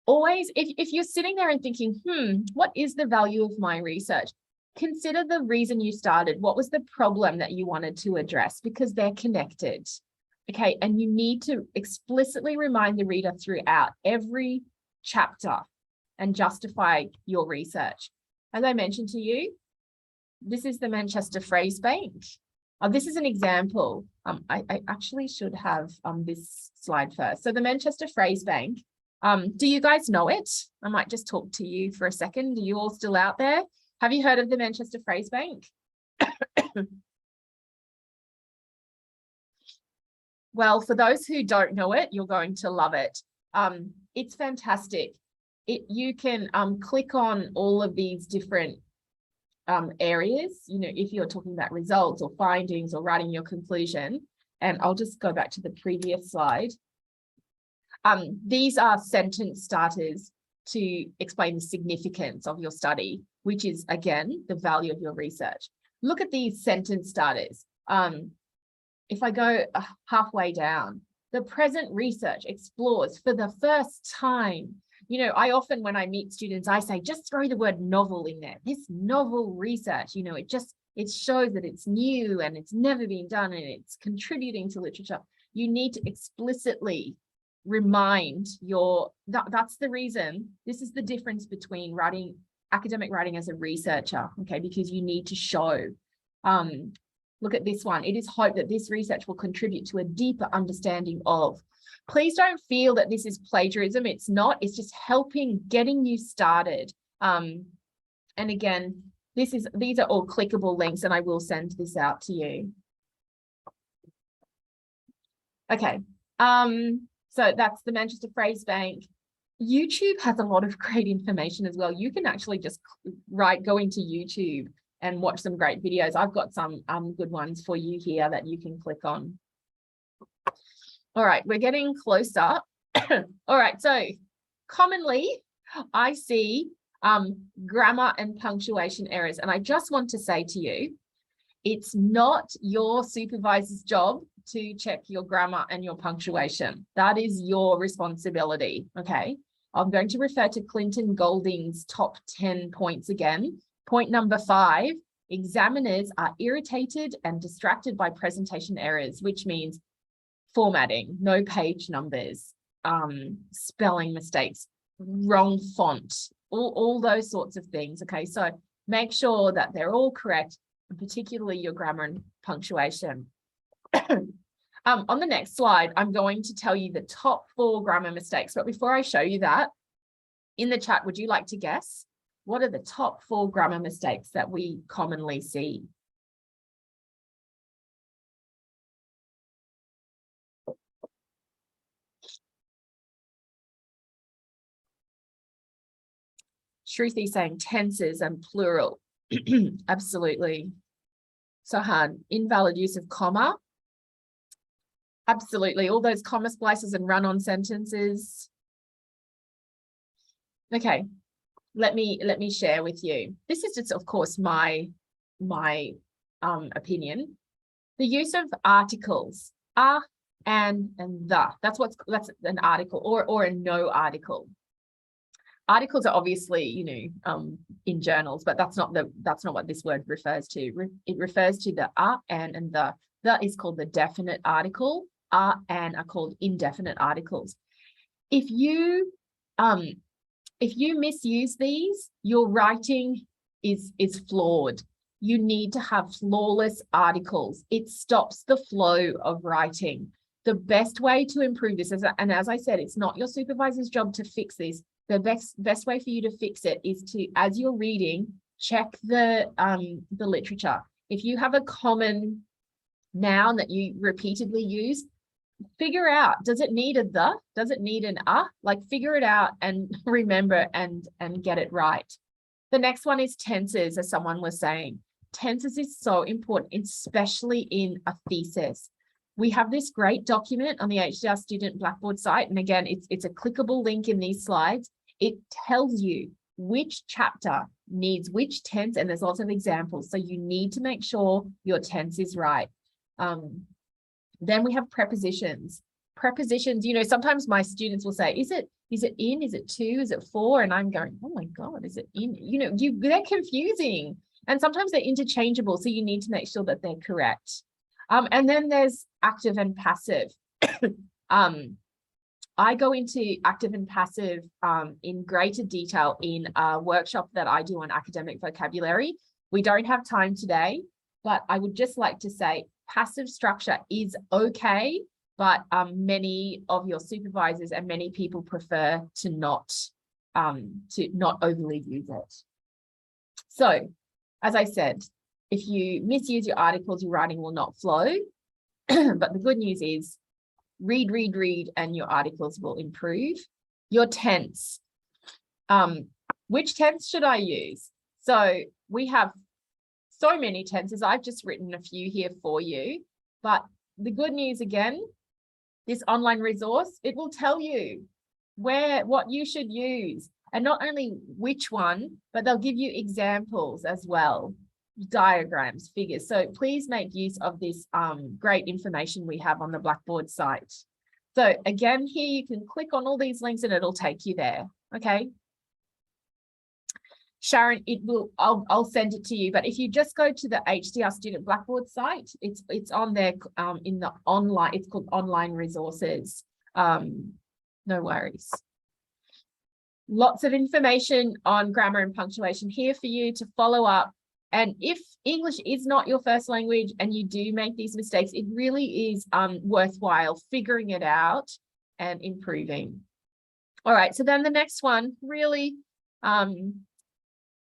Always, if you're sitting there and thinking, what is the value of my research? Consider the reason you started. What was the problem that you wanted to address? Because they're connected. Okay, and you need to explicitly remind the reader throughout every chapter and justify your research. As I mentioned to you, this is the Manchester Phrase Bank. This is an example. I actually should have this slide first. So the Manchester Phrase Bank, do you guys know it? I might just talk to you for a second. Are you all still out there? Have you heard of the Manchester Phrase Bank? Well, for those who don't know it, you're going to love it. It's fantastic. You can click on all of these different areas, you know, if you're talking about results or findings or writing your conclusion. And I'll just go back to the previous slide. These are sentence starters to explain the significance of your study, which is, again, the value of your research. Look at these sentence starters. If I go halfway down, the present research explores for the first time. You know, I often, when I meet students, I say, just throw the word novel in there. This novel research, you know, it shows that it's new and it's never been done and it's contributing to literature. You need to explicitly remind that's the reason. This is the difference between writing, academic writing as a researcher, okay, because you need to show. Look at this one. It is hoped that this research will contribute to a deeper understanding of. Please don't feel that this is plagiarism. It's not. It's just getting you started. And again, these are all clickable links, and I will send this out to you. Okay. So that's the Manchester Phrase Bank. YouTube has a lot of great information as well. You can actually just go into YouTube and watch some great videos. I've got some good ones for you here that you can click on. All right, we're getting closer. All right, so commonly I see grammar and punctuation errors. And I just want to say to you, it's not your supervisor's job to check your grammar and your punctuation. That is your responsibility, okay? I'm going to refer to Clinton Golding's top 10 points again. Point number 5, examiners are irritated and distracted by presentation errors, which means formatting, no page numbers, spelling mistakes, wrong font, all those sorts of things, okay? So make sure that they're all correct, and particularly your grammar and punctuation. On the next slide, I'm going to tell you the top 4 grammar mistakes. But before I show you that, in the chat, would you like to guess? What are the top 4 grammar mistakes that we commonly see? Shruti saying tenses and plural. Absolutely. Sohan, invalid use of comma. Absolutely. All those comma splices and run-on sentences. Okay, let me share with you. This is just, of course, my opinion. The use of articles, and the. That's an article or a no article. Articles are obviously, in journals, but that's not what this word refers to. It refers to the and the. The is called the definite article. And are called indefinite articles. If you misuse these, your writing is flawed. You need to have flawless articles. It stops the flow of writing. The best way to improve this, and as I said, it's not your supervisor's job to fix this. The best way for you to fix it is to, as you're reading, check the literature. If you have a common noun that you repeatedly use, figure out, does it need a the? Does it need an like figure it out and remember and get it right. The next one is tenses, as someone was saying. Tenses is so important, especially in a thesis. We have this great document on the HDR student Blackboard site. And again, it's a clickable link in these slides. It tells you which chapter needs which tense, and there's lots of examples. So you need to make sure your tense is right. Then we have prepositions. Prepositions, sometimes my students will say, is it in, is it to, is it for? And I'm going, oh my God, is it in? They're confusing. And sometimes they're interchangeable. So you need to make sure that they're correct. And then there's active and passive. I go into active and passive in greater detail in a workshop that I do on academic vocabulary. We don't have time today, but I would just like to say passive structure is okay, but many of your supervisors and many people prefer to not overly use it. So, as I said, if you misuse your articles, your writing will not flow. But the good news is read, and your articles will improve. Your tense. Which tense should I use? So we have so many tenses. I've just written a few here for you. But the good news again, this online resource, it will tell you what you should use. And not only which one, but they'll give you examples as well, diagrams, figures. So please make use of this great information we have on the Blackboard site. So again, here you can click on all these links and it'll take you there. Okay. Sharon, I'll send it to you. But if you just go to the HDR Student Blackboard site, it's on there in the online, it's called online resources. No worries. Lots of information on grammar and punctuation here for you to follow up. And if English is not your first language and you do make these mistakes, it really is worthwhile figuring it out and improving. All right, so then the next one, really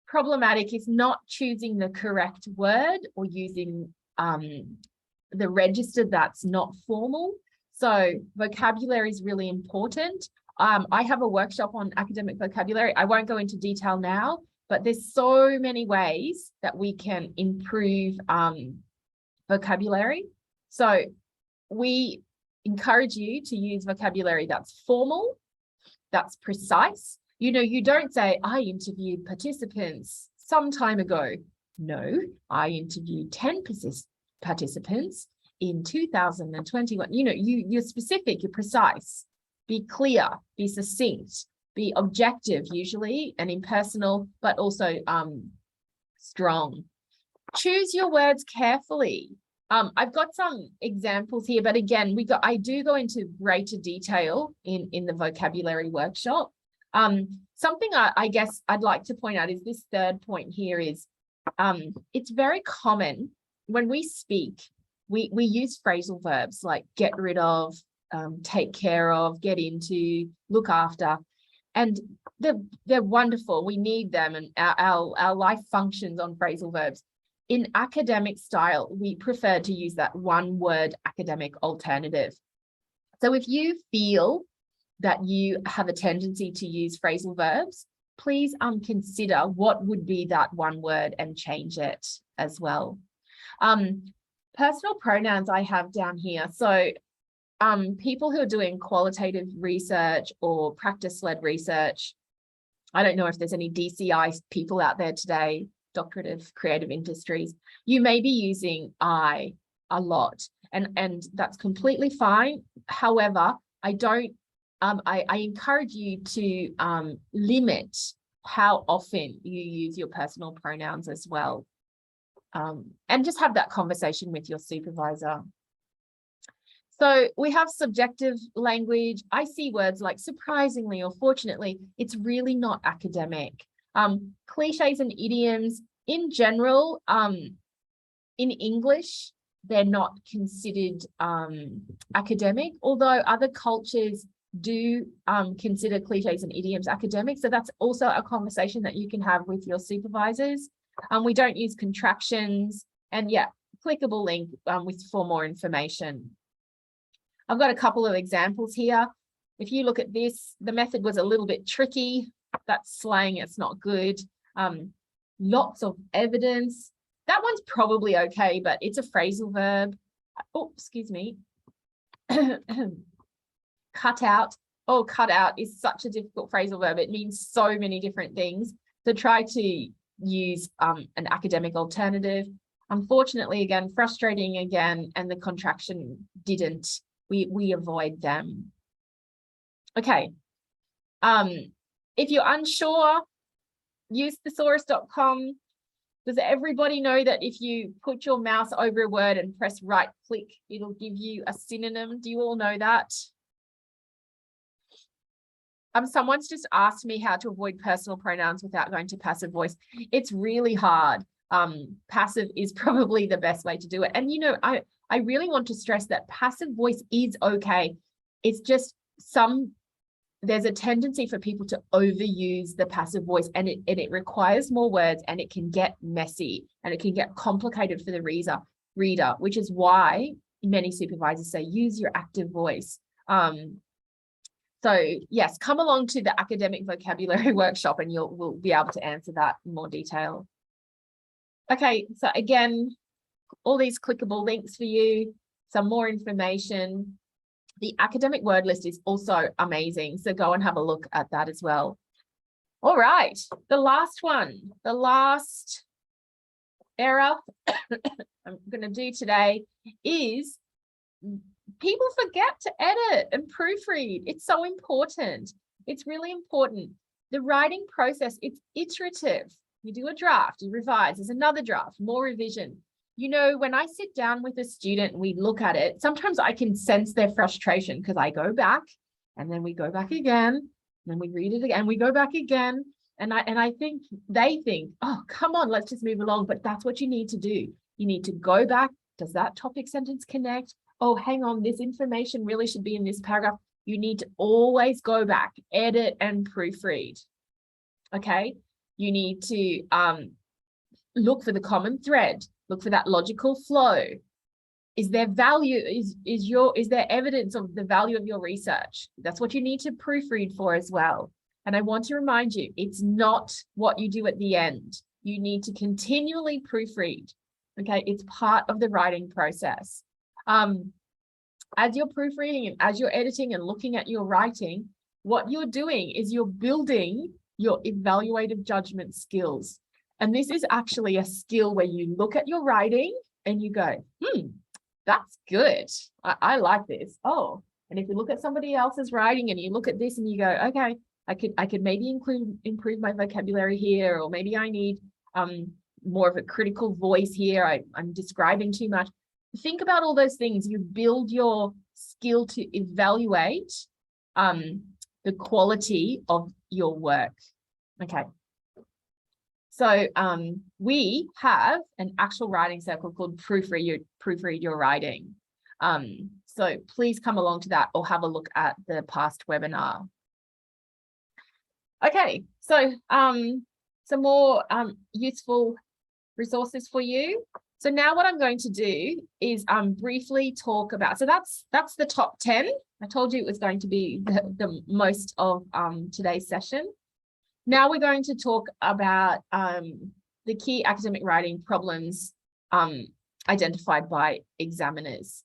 problematic, is not choosing the correct word or using the register that's not formal. So vocabulary is really important. I have a workshop on academic vocabulary. I won't go into detail now, but there's so many ways that we can improve vocabulary. So we encourage you to use vocabulary that's formal, that's precise. You don't say, I interviewed participants some time ago. No, I interviewed 10 participants in 2021. You're specific, you're precise. Be clear, be succinct, be objective usually and impersonal, but also strong. Choose your words carefully. I've got some examples here, but again, I do go into greater detail in the vocabulary workshop. Something I guess I'd like to point out is this third point here is it's very common when we speak, we use phrasal verbs like get rid of, take care of, get into, look after, and they're wonderful. We need them, and our life functions on phrasal verbs. In academic style, we prefer to use that one word academic alternative. So if you feel that you have a tendency to use phrasal verbs, please consider what would be that one word and change it as well. Personal pronouns I have down here. So people who are doing qualitative research or practice-led research, I don't know if there's any DCI people out there today, Doctorate of Creative Industries, you may be using I a lot, and that's completely fine. However, I encourage you to limit how often you use your personal pronouns as well. And just have that conversation with your supervisor. So we have subjective language. I see words like surprisingly or fortunately. It's really not academic. Cliches and idioms in general, in English, they're not considered academic, although other cultures do consider cliches and idioms academic. So that's also a conversation that you can have with your supervisors. We don't use contractions, and yeah, clickable link for more information. I've got a couple of examples here. If you look at this, the method was a little bit tricky. That's slang, it's not good. Lots of evidence. That one's probably okay, but it's a phrasal verb. Oh, excuse me. Cut out. Oh, cut out is such a difficult phrasal verb. It means so many different things. So try to use an academic alternative. Unfortunately, again, frustrating again, and the contraction didn't. We avoid them. Okay. If you're unsure, use thesaurus.com. Does everybody know that if you put your mouse over a word and press right click, it'll give you a synonym? Do you all know that? Someone's just asked me how to avoid personal pronouns without going to passive voice. It's really hard. Passive is probably the best way to do it. And, you know, I really want to stress that passive voice is okay. It's just there's a tendency for people to overuse the passive voice, and it requires more words, and it can get messy and it can get complicated for the reader, which is why many supervisors say use your active voice. So yes, come along to the academic vocabulary workshop and we'll be able to answer that in more detail. Okay, so again, all these clickable links for you, some more information. The academic word list is also amazing, so go and have a look at that as well. All right, the last one, the last error I'm going to do today is people forget to edit and proofread. It's so important. It's really important. The writing process, it's iterative. You do a draft, you revise, there's another draft, more revision. You know, when I sit down with a student and we look at it, sometimes I can sense their frustration because I go back and then we go back again, and then we read it again, we go back again. And I think they think, oh, come on, let's just move along. But that's what you need to do. You need to go back. Does that topic sentence connect? Oh, hang on, this information really should be in this paragraph. You need to always go back, edit and proofread. Okay. You need to look for the common thread, look for that logical flow. Is there value? Is there evidence of the value of your research? That's what you need to proofread for as well. And I want to remind you, it's not what you do at the end. You need to continually proofread. Okay, it's part of the writing process. As you're proofreading and as you're editing and looking at your writing, what you're doing is you're building your evaluative judgment skills. And this is actually a skill where you look at your writing and you go, that's good. I like this. Oh, and if you look at somebody else's writing and you look at this and you go, okay, I could maybe improve my vocabulary here, or maybe I need more of a critical voice here. I'm describing too much. Think about all those things. You build your skill to evaluate the quality of your work. Okay. So we have an actual writing circle called Proofread Your Writing. So please come along to that or have a look at the past webinar. Okay, so some more useful resources for you. So now what I'm going to do is briefly talk about, so that's the top 10. I told you it was going to be the most of today's session. Now we're going to talk about the key academic writing problems identified by examiners.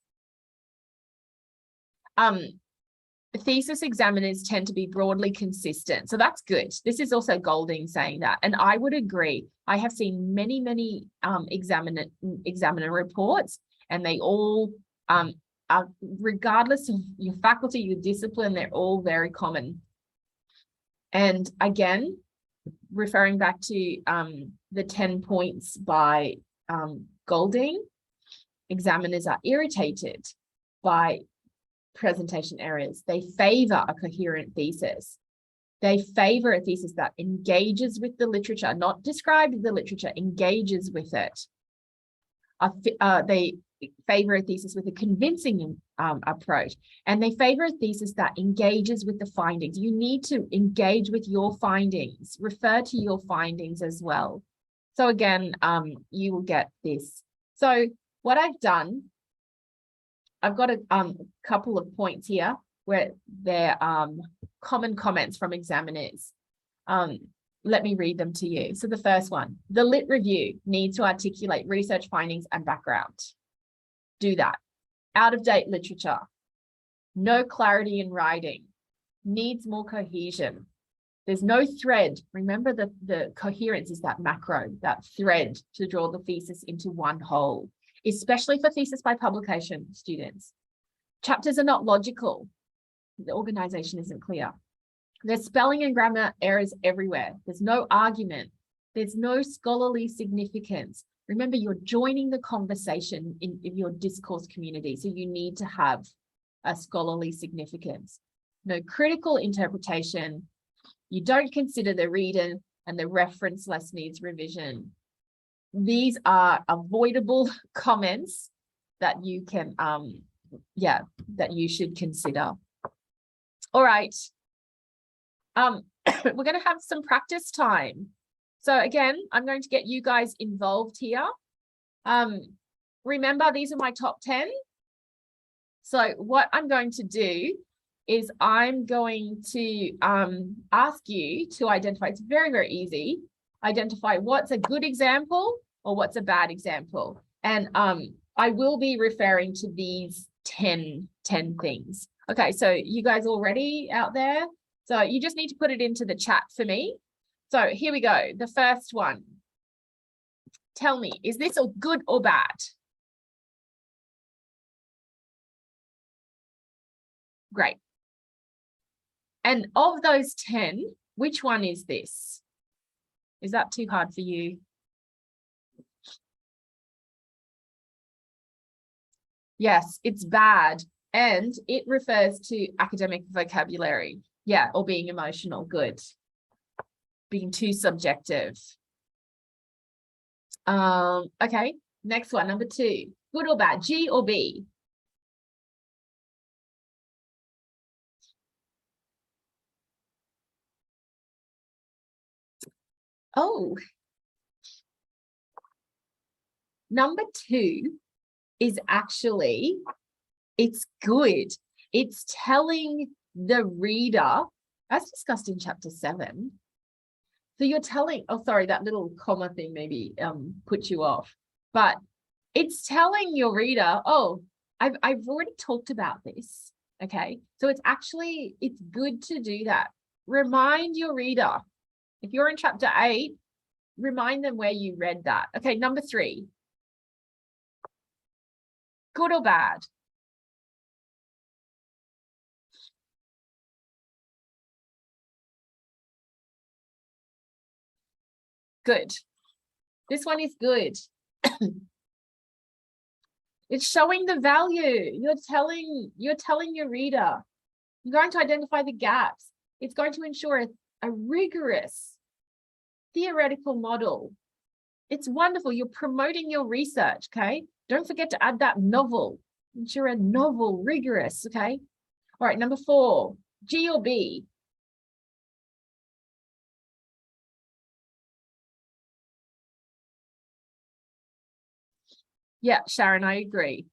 Thesis examiners tend to be broadly consistent, so that's good. This is also Golding saying that, and I would agree. I have seen many examiner reports, and they all are, regardless of your faculty, your discipline, they're all very common. And again, referring back to the 10 points by Golding, examiners are irritated by presentation errors. They favor a coherent thesis. They favor a thesis that engages with the literature, not describes the literature, engages with it. They favor a thesis with a convincing approach, and they favor a thesis that engages with the findings. You need to engage with your findings, refer to your findings as well. So again, you will get this. So what I've done, I've got a couple of points here where they're common comments from examiners. Let me read them to you. So the first one, the lit review needs to articulate research findings and background. Do that. Out-of-date literature. No clarity in writing. Needs more cohesion. There's no thread. Remember the coherence is that macro, that thread to draw the thesis into one whole, especially for thesis by publication students. Chapters are not logical. The organization isn't clear. There's spelling and grammar errors everywhere. There's no argument. There's no scholarly significance. Remember, you're joining the conversation in your discourse community, so you need to have a scholarly significance. No critical interpretation. You don't consider the reader, and the reference list needs revision. These are avoidable comments that you can, that you should consider. All right. We're going to have some practice time. So again, I'm going to get you guys involved here. Remember, these are my top 10. So what I'm going to do is I'm going to ask you to identify, it's very, very easy, identify what's a good example or what's a bad example. And I will be referring to these 10 things. Okay, so you guys all ready out there? So you just need to put it into the chat for me. So here we go. The first one. Tell me, is this a good or bad? Great. And of those 10, which one is this? Is that too hard for you? Yes, it's bad. And it refers to academic vocabulary. Yeah, or being emotional. Good. Being too subjective. Okay, next one, number 2. Good or bad, G or B? Oh. Number 2 is actually, it's good. It's telling the reader, as discussed in chapter 7. So you're telling, oh, sorry, that little comma thing maybe put you off, but it's telling your reader, oh, I've already talked about this. Okay, so it's good to do that. Remind your reader. If you're in chapter 8, remind them where you read that. Okay, number 3. Good or bad? Good. This one is good. It's showing the value. You're telling your reader. You're going to identify the gaps. It's going to ensure a rigorous theoretical model. It's wonderful. You're promoting your research, okay? Don't forget to add that novel. Ensure a novel, rigorous, okay? All right, number 4, G or B? Yeah, Sharon, I agree.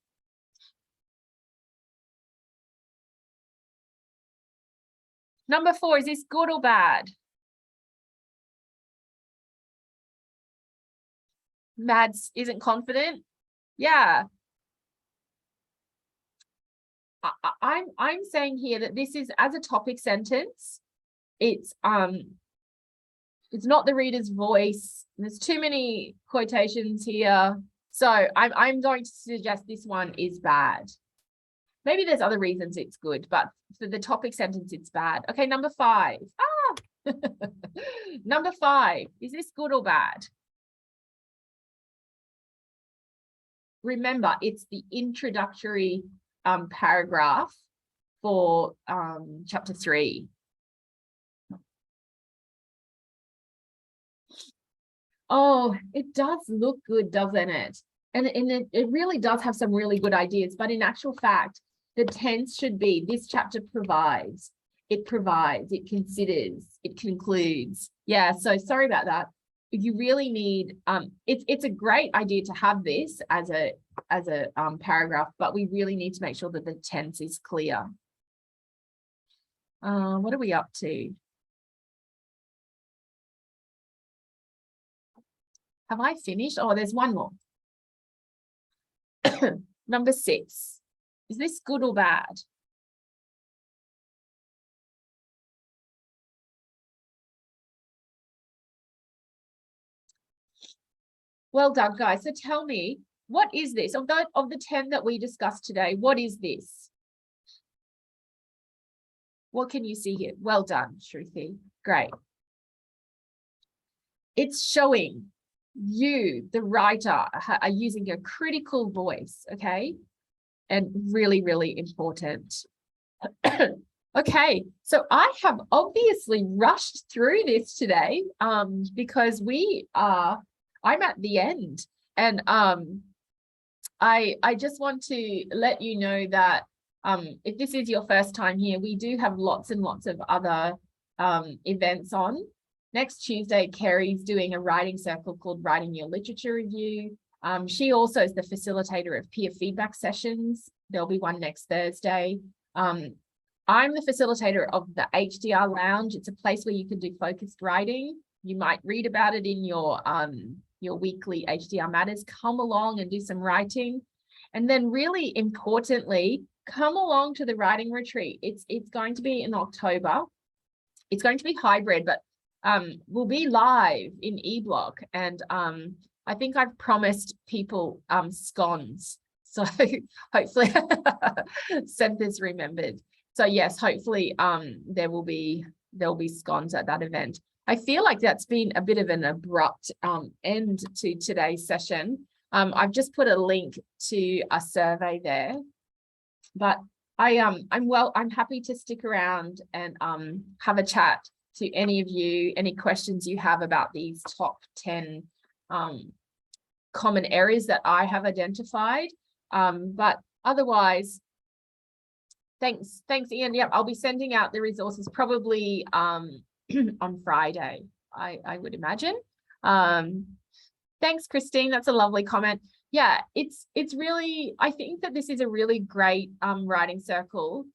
Number 4, is this good or bad? Mads isn't confident. Yeah. I'm saying here that this is as a topic sentence, it's not the reader's voice. There's too many quotations here. So I'm going to suggest this one is bad. Maybe there's other reasons it's good, but for the topic sentence, it's bad. Okay, number 5. Number 5, is this good or bad? Remember, it's the introductory paragraph for chapter 3. Oh, it does look good, doesn't it? And it really does have some really good ideas, but in actual fact, the tense should be, this chapter provides, it considers, it concludes. Yeah, so sorry about that. You really need, it's a great idea to have this as a paragraph, but we really need to make sure that the tense is clear. What are we up to? Have I finished? Oh, there's one more. Number 6. Is this good or bad? Well done, guys. So tell me, what is this? Of the 10 that we discussed today, what is this? What can you see here? Well done, Shruti. Great. It's showing you, the writer, are using a critical voice, okay? And really, really important. Okay, so I have obviously rushed through this today because I'm at the end, and I just want to let you know that if this is your first time here, we do have lots and lots of other events on. Next Tuesday, Kerry's doing a writing circle called Writing Your Literature Review. She also is the facilitator of peer feedback sessions. There'll be one next Thursday. I'm the facilitator of the HDR Lounge. It's a place where you can do focused writing. You might read about it in your weekly HDR Matters. Come along and do some writing. And then really importantly, come along to the writing retreat. It's going to be in October. It's going to be hybrid, but we'll be live in eBlock. And I think I've promised people scones. So hopefully Seth remembered. So yes, hopefully there'll be scones at that event. I feel like that's been a bit of an abrupt end to today's session. I've just put a link to a survey there, but I'm happy to stick around and have a chat to any of you, any questions you have about these top 10 common areas that I have identified. But otherwise, thanks, Ian. Yep, I'll be sending out the resources probably on Friday, I would imagine. Thanks, Christine. That's a lovely comment. Yeah, it's really, I think that this is a really great writing circle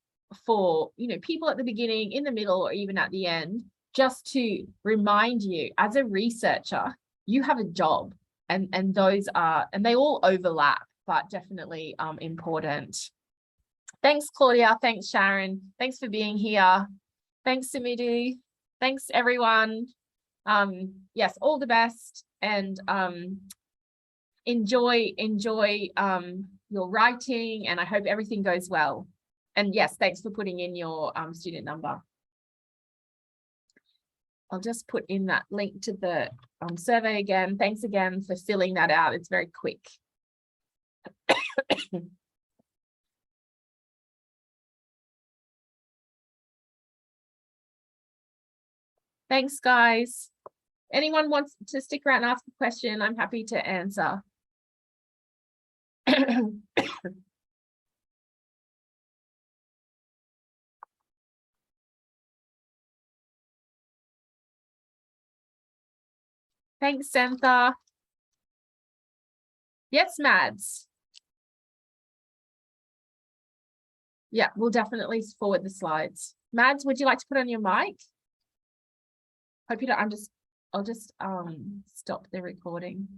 for, people at the beginning, in the middle, or even at the end, just to remind you as a researcher, you have a job, and they all overlap, but definitely important. Thanks, Claudia. Thanks, Sharon. Thanks for being here. Thanks, Samidu. Thanks, everyone. Yes, all the best, and enjoy your writing, and I hope everything goes well. And yes, thanks for putting in your student number. I'll just put in that link to the survey again. Thanks again for filling that out. It's very quick. Thanks, guys. Anyone wants to stick around and ask a question, I'm happy to answer. Thanks, Santha. Yes, Mads. Yeah, we'll definitely forward the slides. Mads, would you like to put on your mic? Hope you don't, I'll just stop the recording.